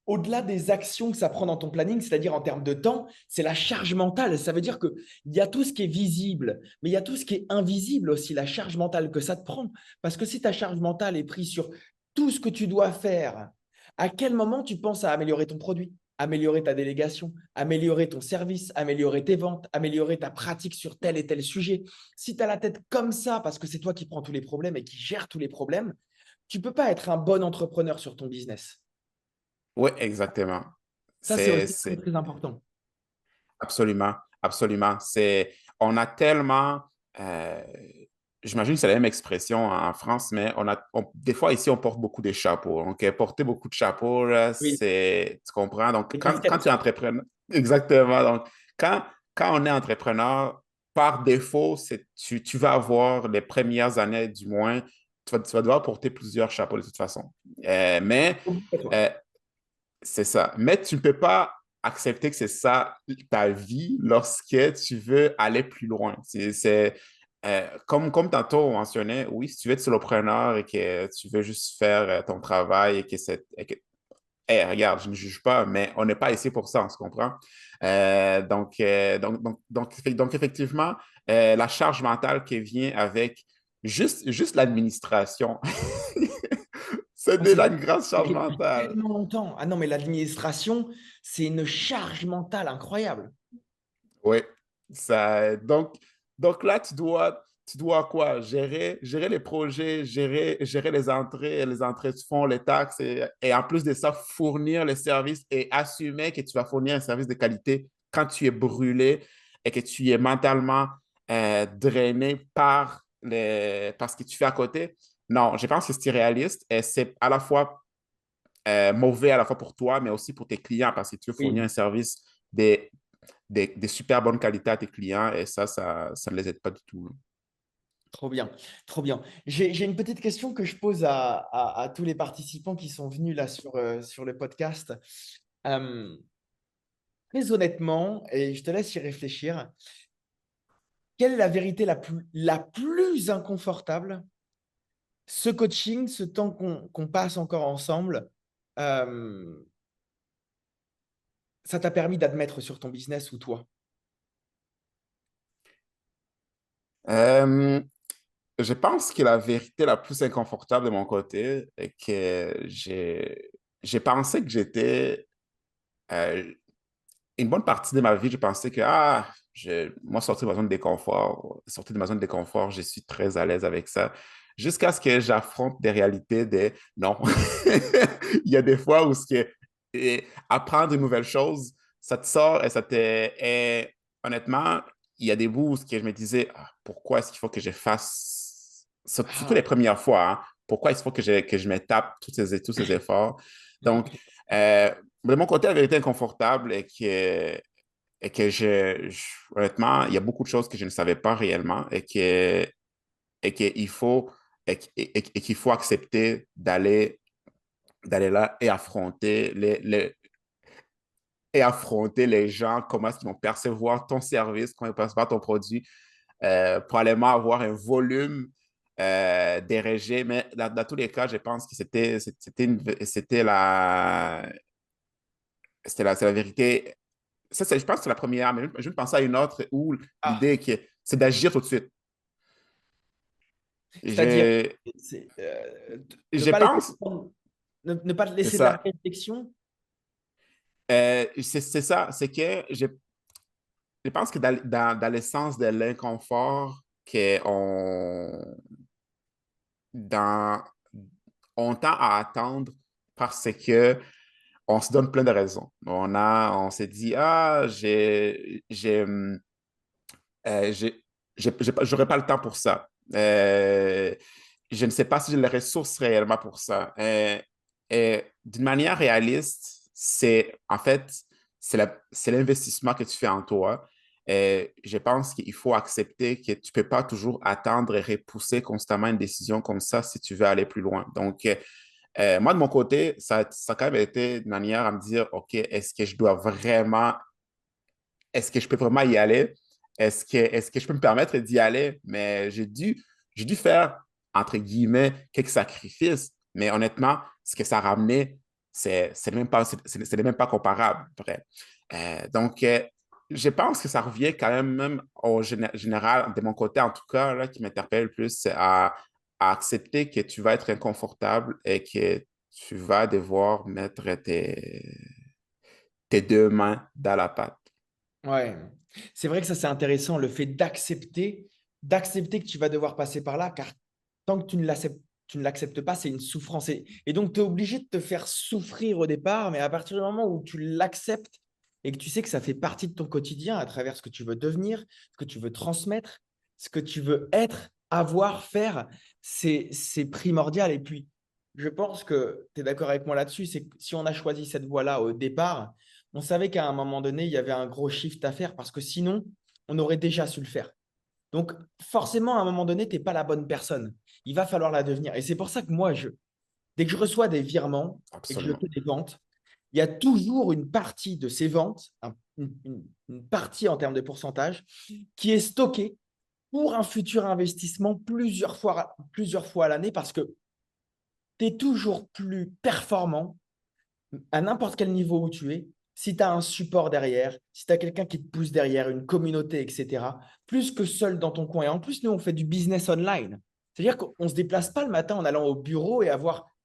au-delà des actions que ça prend dans ton planning, c'est-à-dire en termes de temps, c'est la charge mentale. Ça veut dire qu'il y a tout ce qui est visible, mais il y a tout ce qui est invisible aussi, la charge mentale que ça te prend. Parce que si ta charge mentale est prise sur tout ce que tu dois faire, à quel moment tu penses à améliorer ton produit, améliorer ta délégation, améliorer ton service, améliorer tes ventes, améliorer ta pratique sur tel et tel sujet? Si tu as la tête comme ça, parce que c'est toi qui prends tous les problèmes et qui gères tous les problèmes, tu ne peux pas être un bon entrepreneur sur ton business. Oui, exactement. Ça, c'est aussi très, C'est très important. absolument, absolument. On a tellement, euh, j'imagine que c'est la même expression en France, mais des fois ici, on porte beaucoup de chapeaux. Donc, porter beaucoup de chapeaux, là, Oui, tu comprends? Donc, les quand tu es casquettes. entrepreneur, exactement. Donc, quand, quand on est entrepreneur, par défaut, tu vas avoir les premières années, du moins, tu vas devoir porter plusieurs chapeaux de toute façon. Mais Obligatoire. euh, c'est ça. Mais tu ne peux pas accepter que c'est ça ta vie lorsque tu veux aller plus loin. Comme tantôt on mentionnait, oui, si tu veux être solopreneur et que tu veux juste faire ton travail hey, regarde, je ne juge pas, mais on n'est pas ici pour ça, on se comprend? Donc, effectivement, la charge mentale qui vient avec juste l'administration, c'est Ah, c'est déjà une grande charge bloqué depuis mentale. tellement longtemps. Ah non, mais l'administration, c'est une charge mentale incroyable. Oui, ça, donc là, tu dois. tu dois quoi? Gérer les projets, gérer les entrées de fonds, les taxes et en plus de ça, fournir les services et assumer que tu vas fournir un service de qualité quand tu es brûlé et que tu es mentalement drainé par ce que tu fais à côté. Non, je pense que c'est irréaliste et c'est à la fois mauvais à la fois pour toi, mais aussi pour tes clients parce que tu veux fournir un Oui. service des super bonnes qualités à tes clients et ça ne les aide pas du tout. Trop bien, trop bien. J'ai une petite question que je pose à tous les participants qui sont venus là sur le podcast. Euh, Très honnêtement, et je te laisse y réfléchir, quelle est la vérité la plus inconfortable? Ce coaching, ce temps qu'on passe encore ensemble, euh, ça t'a permis d'admettre sur ton business ou toi? Euh, je pense que la vérité la plus inconfortable de mon côté est que j'ai pensé que j'étais, euh, une bonne partie de ma vie, je pensais que, moi, sortir de ma zone de confort, je suis très à l'aise avec ça. Jusqu'à ce que j'affronte des réalités de non. Il y a des fois où apprendre une nouvelle chose, ça te sort et honnêtement, il y a des bouts où je me disais, pourquoi est-ce qu'il faut que je fasse, surtout les Ah, premières fois, hein, pourquoi il faut que je me tape tous ces efforts. Donc, euh, de mon côté, la vérité inconfortable est que honnêtement, il y a beaucoup de choses que je ne savais pas réellement et qu'il faut, et qu'il faut accepter d'aller là et affronter les gens, comment est-ce qu'ils vont percevoir ton service, comment ils vont percevoir ton produit, probablement avoir un volume dérégé. Mais dans tous les cas, je pense que c'est la vérité. Je pense que c'est la première, mais je vais penser à une autre où ah. l'idée c'est d'agir tout de suite. C'est-à-dire, Je, ne je pas laisser, pense, ne pas te c'est laisser de la ça. réflexion. C'est ça, c'est que je pense que dans l'essence de l'inconfort, dans, on tend à attendre parce que on se donne plein de raisons. On s'est dit, j'aurais pas le temps pour ça. Je ne sais pas si j'ai les ressources réellement pour ça. D'une manière réaliste, en fait, c'est l'investissement que tu fais en toi. Je pense qu'il faut accepter que tu ne peux pas toujours attendre et repousser constamment une décision comme ça si tu veux aller plus loin. Donc, moi, de mon côté, ça a quand même été une manière à me dire, OK, est-ce que je peux vraiment y aller? Est-ce que je peux me permettre d'y aller? Mais j'ai dû faire, entre guillemets, quelques sacrifices. Mais honnêtement, ce que ça a ramené, c'est même pas comparable. Vrai. Donc, je pense que ça revient quand même au général, de mon côté en tout cas, là, qui m'interpelle plus, c'est à accepter que tu vas être inconfortable et que tu vas devoir mettre tes deux mains dans la pâte. Ouais, c'est vrai que ça c'est intéressant, le fait d'accepter que tu vas devoir passer par là, car tant que tu ne l'acceptes pas, c'est une souffrance. Et donc, tu es obligé de te faire souffrir au départ, mais à partir du moment où tu l'acceptes et que tu sais que ça fait partie de ton quotidien à travers ce que tu veux devenir, ce que tu veux transmettre, ce que tu veux être, avoir, faire, c'est primordial. Et puis, je pense que tu es d'accord avec moi là-dessus, c'est que si on a choisi cette voie-là au départ, on savait qu'à un moment donné, il y avait un gros shift à faire parce que sinon, on aurait déjà su le faire. Donc, forcément, à un moment donné, tu n'es pas la bonne personne. Il va falloir la devenir. Et c'est pour ça que moi, dès que je reçois des virements et que je Absolument. fais des ventes, il y a toujours une partie de ces ventes, une partie en termes de pourcentage, qui est stockée pour un futur investissement plusieurs fois à l'année parce que tu es toujours plus performant à n'importe quel niveau où tu es, si tu as un support derrière, si tu as quelqu'un qui te pousse derrière, une communauté, etc., plus que seul dans ton coin. Et en plus, nous, on fait du business online. C'est-à-dire qu'on ne se déplace pas le matin en allant au bureau et avoir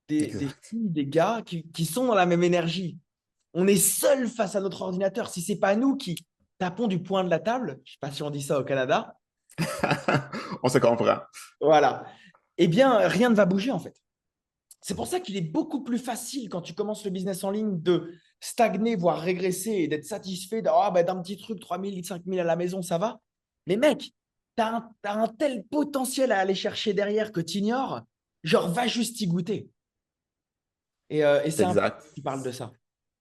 des Exact. filles, des gars qui sont dans la même énergie. On est seul face à notre ordinateur. Si ce n'est pas nous qui tapons du poing de la table, je ne sais pas si on dit ça au Canada, On se comprend. Voilà. Eh bien, rien ne va bouger en fait. C'est pour ça qu'il est beaucoup plus facile quand tu commences le business en ligne de stagner, voire régresser et d'être satisfait d'un petit truc, 3 000, 5 000 à la maison, ça va. Mais mec, tu as, un tel potentiel à aller chercher derrière que tu ignores. Genre, va juste y goûter. Et C'est c'est important exact. que tu parles de ça.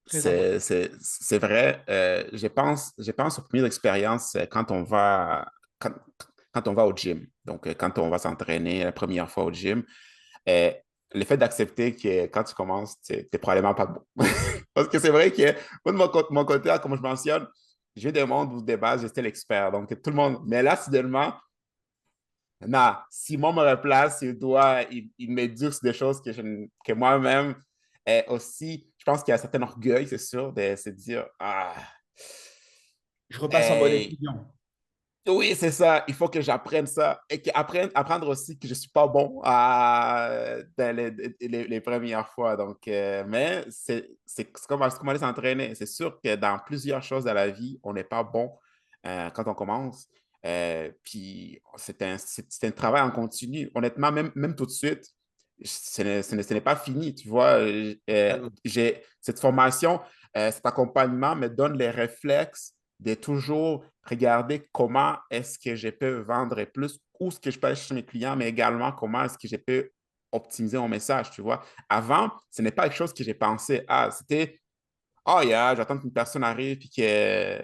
Très important. C'est vrai. Je pense aux premières expériences quand, quand on va au gym. Donc, quand on va s'entraîner la première fois au gym, euh, le fait d'accepter que quand tu commences, tu n'es probablement pas bon. Parce que c'est vrai que moi, de mon côté, comme je mentionne, je viens d'un monde où, de base, j'étais l'expert. Donc, tout le monde. Mais là, soudainement, non, Simon me replace, il m'éduque sur des choses que moi-même aussi, je pense qu'il y a un certain orgueil, c'est sûr, de se dire, ah, Je repasse en mode hey, étudiant. oui, c'est ça, il faut que j'apprenne ça et apprendre aussi que je ne suis pas bon dans les premières fois. Donc, mais c'est comme aller s'entraîner. C'est sûr que dans plusieurs choses de la vie, on n'est pas bon quand on commence. Puis, c'est un travail en continu. Honnêtement, même tout de suite, ce n'est pas fini. Tu vois, cette formation, cet accompagnement me donne les réflexes de toujours regarder comment est-ce que je peux vendre plus, où est-ce que je peux aller chercher mes clients, mais également comment est-ce que je peux optimiser mon message, tu vois. Avant, ce n'est pas quelque chose que j'ai pensé. Ah, c'était, oh yeah, j'attends qu'une personne arrive, puis que...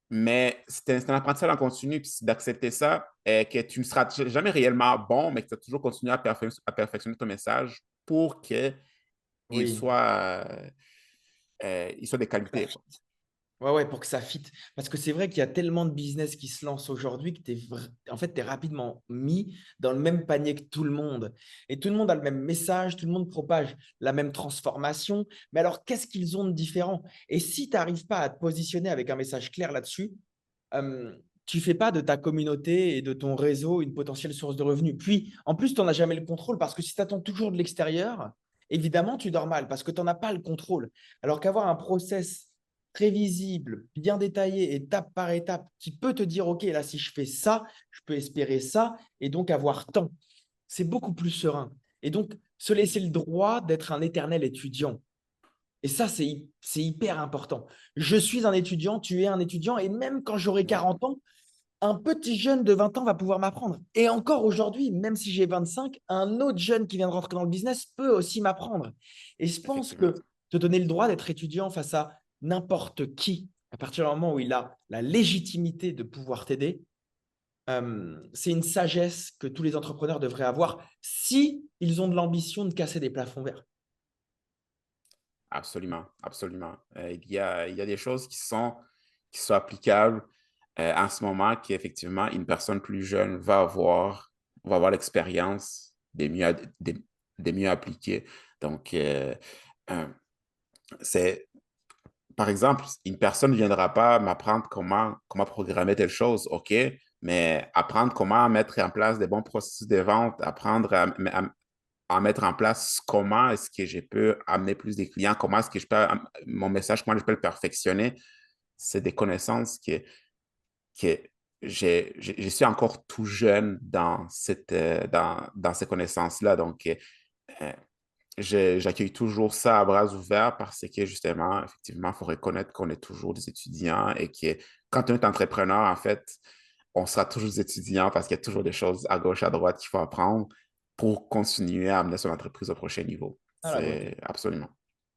Mais c'est un apprentissage en continu, puis c'est d'accepter ça, que tu ne seras jamais réellement bon, mais que tu vas toujours continuer à perfectionner ton message pour qu'il Oui. soit, il soit de qualité, quoi. Ouais, ouais, pour que ça fitte. Parce que c'est vrai qu'il y a tellement de business qui se lancent aujourd'hui que en fait, tu es rapidement mis dans le même panier que tout le monde. Et tout le monde a le même message, tout le monde propage la même transformation. Mais alors, qu'est-ce qu'ils ont de différent? Et si tu n'arrives pas à te positionner avec un message clair là-dessus, tu fais pas de ta communauté et de ton réseau une potentielle source de revenus. Puis, en plus, tu n'en as jamais le contrôle parce que si tu attends toujours de l'extérieur, évidemment, tu dors mal parce que tu n'en as pas le contrôle. Alors qu'avoir un process prévisible, bien détaillé, étape par étape, qui peut te dire, OK, là, si je fais ça, je peux espérer ça et donc avoir tant. C'est beaucoup plus serein. Et donc, se laisser le droit d'être un éternel étudiant. Et ça, c'est hyper important. Je suis un étudiant, tu es un étudiant, et même quand j'aurai Ouais, 40 ans, un petit jeune de 20 ans va pouvoir m'apprendre. Et encore aujourd'hui, même si j'ai 25, un autre jeune qui vient de rentrer dans le business peut aussi m'apprendre. Et je pense effectivement. que te donner le droit d'être étudiant face à n'importe qui, à partir du moment où il a la légitimité de pouvoir t'aider, c'est une sagesse que tous les entrepreneurs devraient avoir si ils ont de l'ambition de casser des plafonds verts. Absolument, absolument. Il y a des choses qui sont applicables en ce moment qu'effectivement, une personne plus jeune va avoir l'expérience des mieux appliquer. Donc, euh, c'est, par exemple, une personne ne viendra pas m'apprendre comment programmer telle chose, OK, mais apprendre comment mettre en place des bons processus de vente, apprendre à mettre en place comment est-ce que je peux amener plus de clients, comment est-ce que je peux, mon message, comment je peux le perfectionner. C'est des connaissances que je suis encore tout jeune dans ces connaissances-là. Donc, euh, j'accueille toujours ça à bras ouverts parce que justement, effectivement, il faut reconnaître qu'on est toujours des étudiants et que quand on est entrepreneur, en fait, on sera toujours des étudiants parce qu'il y a toujours des choses à gauche, à droite qu'il faut apprendre pour continuer à amener son entreprise au prochain niveau. Ah, la beauté. C'est absolument.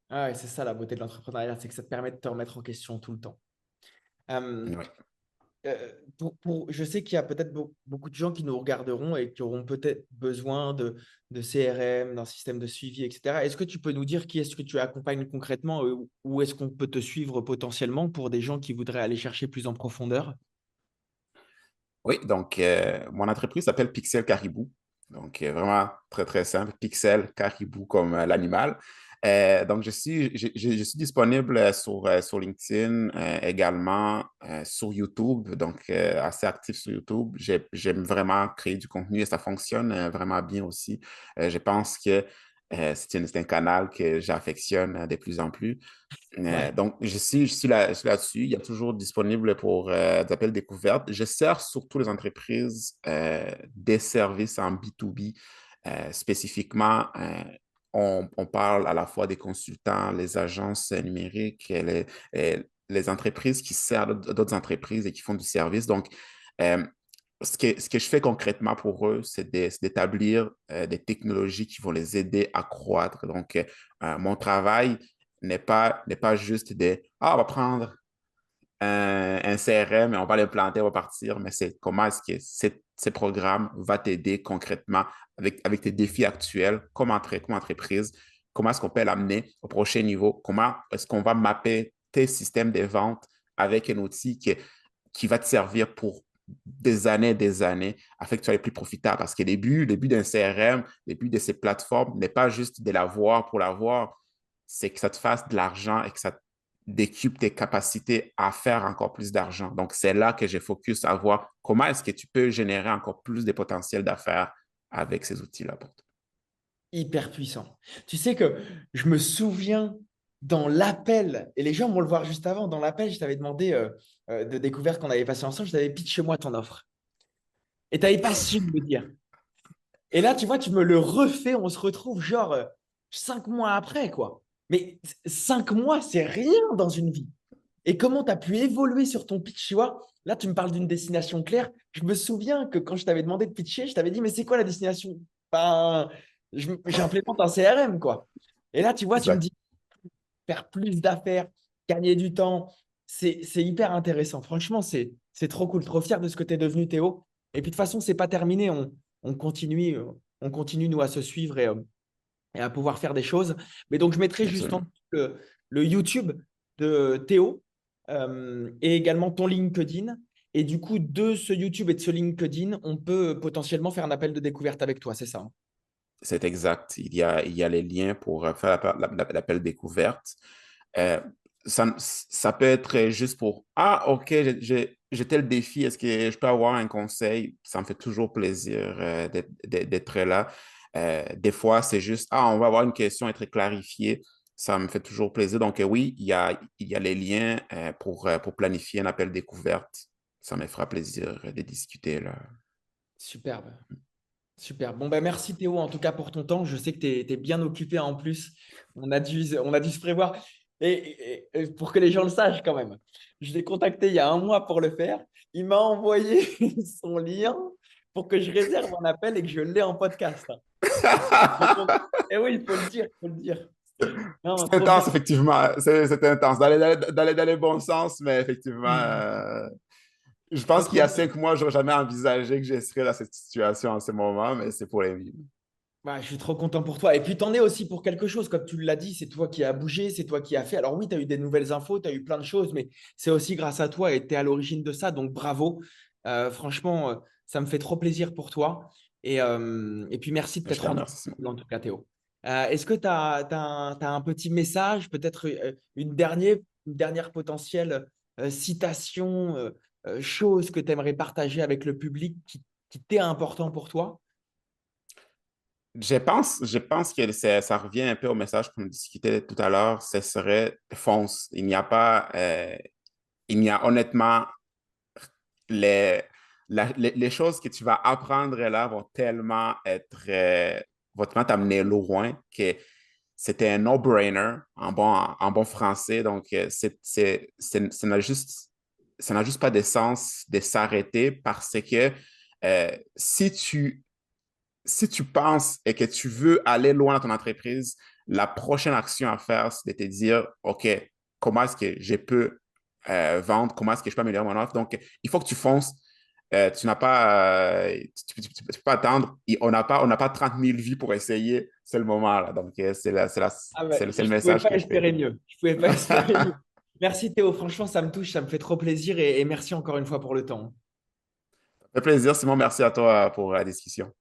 Ah, ouais, c'est ça la beauté de l'entrepreneuriat, c'est que ça te permet de te remettre en question tout le temps. Euh, Oui. je sais qu'il y a peut-être beaucoup de gens qui nous regarderont et qui auront peut-être besoin de CRM, d'un système de suivi, etc. Est-ce que tu peux nous dire qui est-ce que tu accompagnes concrètement, où est-ce qu'on peut te suivre potentiellement pour des gens qui voudraient aller chercher plus en profondeur? Oui, donc mon entreprise s'appelle Pixel Caribou. Donc vraiment très, très simple. Pixel Caribou comme l'animal. Donc je suis disponible sur LinkedIn, également sur YouTube, donc assez actif sur YouTube. J'aime vraiment créer du contenu et ça fonctionne vraiment bien aussi. Je pense que C'est un canal que j'affectionne de plus en plus. Ouais. Donc, je suis là-dessus. Il y a toujours disponible pour des appels découvertes. Je sers surtout les entreprises des services en B2B. Spécifiquement, on parle à la fois des consultants, les agences numériques, les entreprises qui servent d'autres entreprises et qui font du service. Donc, euh, ce que je fais concrètement pour eux, c'est d'établir des technologies qui vont les aider à croître. Donc, mon travail n'est pas juste de, ah, on va prendre un CRM et on va l'implanter, on va partir, mais c'est comment est-ce que ces programmes vont t'aider concrètement avec tes défis actuels comme entreprise, comment est-ce qu'on peut l'amener au prochain niveau, comment est-ce qu'on va mapper tes systèmes de vente avec un outil qui va te servir pour des années, afin que tu sois le plus profitable. Parce que le but d'un CRM, le but de ces plateformes n'est pas juste de l'avoir pour l'avoir, c'est que ça te fasse de l'argent et que ça décuple tes capacités à faire encore plus d'argent. Donc, c'est là que je focus à voir comment est-ce que tu peux générer encore plus de potentiel d'affaires avec ces outils-là pour toi. Hyper puissant. Tu sais que je me souviens dans l'appel, et les gens vont le voir juste avant, dans l'appel, je t'avais demandé de découverte qu'on avait passé ensemble, je t'avais pitché-moi ton offre. Et tu n'avais pas su me le dire. Et là, tu vois, tu me le refais, on se retrouve genre 5 mois après, quoi. Mais 5 mois, c'est rien dans une vie. Et comment tu as pu évoluer sur ton pitch, tu vois? Là, tu me parles d'une destination claire. Je me souviens que quand je t'avais demandé de pitcher, je t'avais dit, mais c'est quoi la destination? Ben, j'implémente un CRM, quoi. Et là, tu vois, tu me Exact. dis, faire plus d'affaires, gagner du temps. C'est hyper intéressant. Franchement, c'est trop cool. Trop fier de ce que tu es devenu, Théo. Et puis, de toute façon, c'est pas terminé. On continue, on continue, nous, à se suivre et à pouvoir faire des choses. Mais donc, je mettrai juste en Absolument. dessous le YouTube de Théo et également ton LinkedIn. Et du coup, de ce YouTube et de ce LinkedIn, on peut potentiellement faire un appel de découverte avec toi, c'est ça? Hein. C'est exact. Il y a les liens pour faire l'appel découverte. Euh, ça peut être juste pour, ah, OK, j'ai tel défi, est-ce que je peux avoir un conseil? Ça me fait toujours plaisir d'être là. Des fois, c'est juste, ah, on va avoir une question, être clarifiée. Ça me fait toujours plaisir. Donc, oui, il y a les liens pour planifier un appel découverte. Ça me fera plaisir de discuter là. Superbe. Super. Bon, ben merci Théo, en tout cas pour ton temps. Je sais que tu es bien occupé en plus. On a dû se prévoir. Et pour que les gens le sachent quand même, je l'ai contacté il y a un mois pour le faire. Il m'a envoyé son lien pour que je réserve un appel et que je l'ai en podcast. Hein. Et oui, il faut le dire, il faut le dire. Non, C'est trop bien. intense, effectivement. C'est intense. Dans les bons sens, mais effectivement, je Trop, pense qu'il y trop a bien. 5 mois, je n'aurais jamais envisagé que je serais dans cette situation en ce moment, mais c'est pour les vivre. Ouais, je suis trop content pour toi. Et puis, tu en es aussi pour quelque chose, comme tu l'as dit, c'est toi qui as bougé, c'est toi qui as fait. Alors oui, tu as eu des nouvelles infos, tu as eu plein de choses, mais c'est aussi grâce à toi et tu es à l'origine de ça. Donc, bravo. Franchement, ça me fait trop plaisir pour toi. Et puis, merci de Je t'être te rendu remercie, Simon. utile, en tout cas, Théo. Est-ce que tu as, un petit message, peut-être une dernière potentielle citation, chose que tu aimerais partager avec le public qui t'est important pour toi? Je pense que ça revient un peu au message qu'on discutait tout à l'heure. Ce serait fonce. Il n'y a honnêtement les, les choses que tu vas apprendre là vont tellement vont tellement t'amener loin que c'était un no-brainer en bon français. Donc, ça n'a juste pas de sens de s'arrêter parce que euh, si tu, si tu penses et que tu veux aller loin dans ton entreprise, la prochaine action à faire, c'est de te dire, OK, comment est-ce que je peux vendre, comment est-ce que je peux améliorer mon offre. Donc, il faut que tu fonces. Tu n'as pas, tu peux pas attendre. On n'a pas 30 000 vies pour essayer. C'est le moment, là. Donc, Ah ouais, c'est je le ne pouvais message pas que je fais. espérer mieux. Je pouvais pas espérer mieux. Merci Théo, franchement, ça me touche, ça me fait trop plaisir et merci encore une fois pour le temps. Ça fait plaisir, Simon. Merci à toi pour la discussion.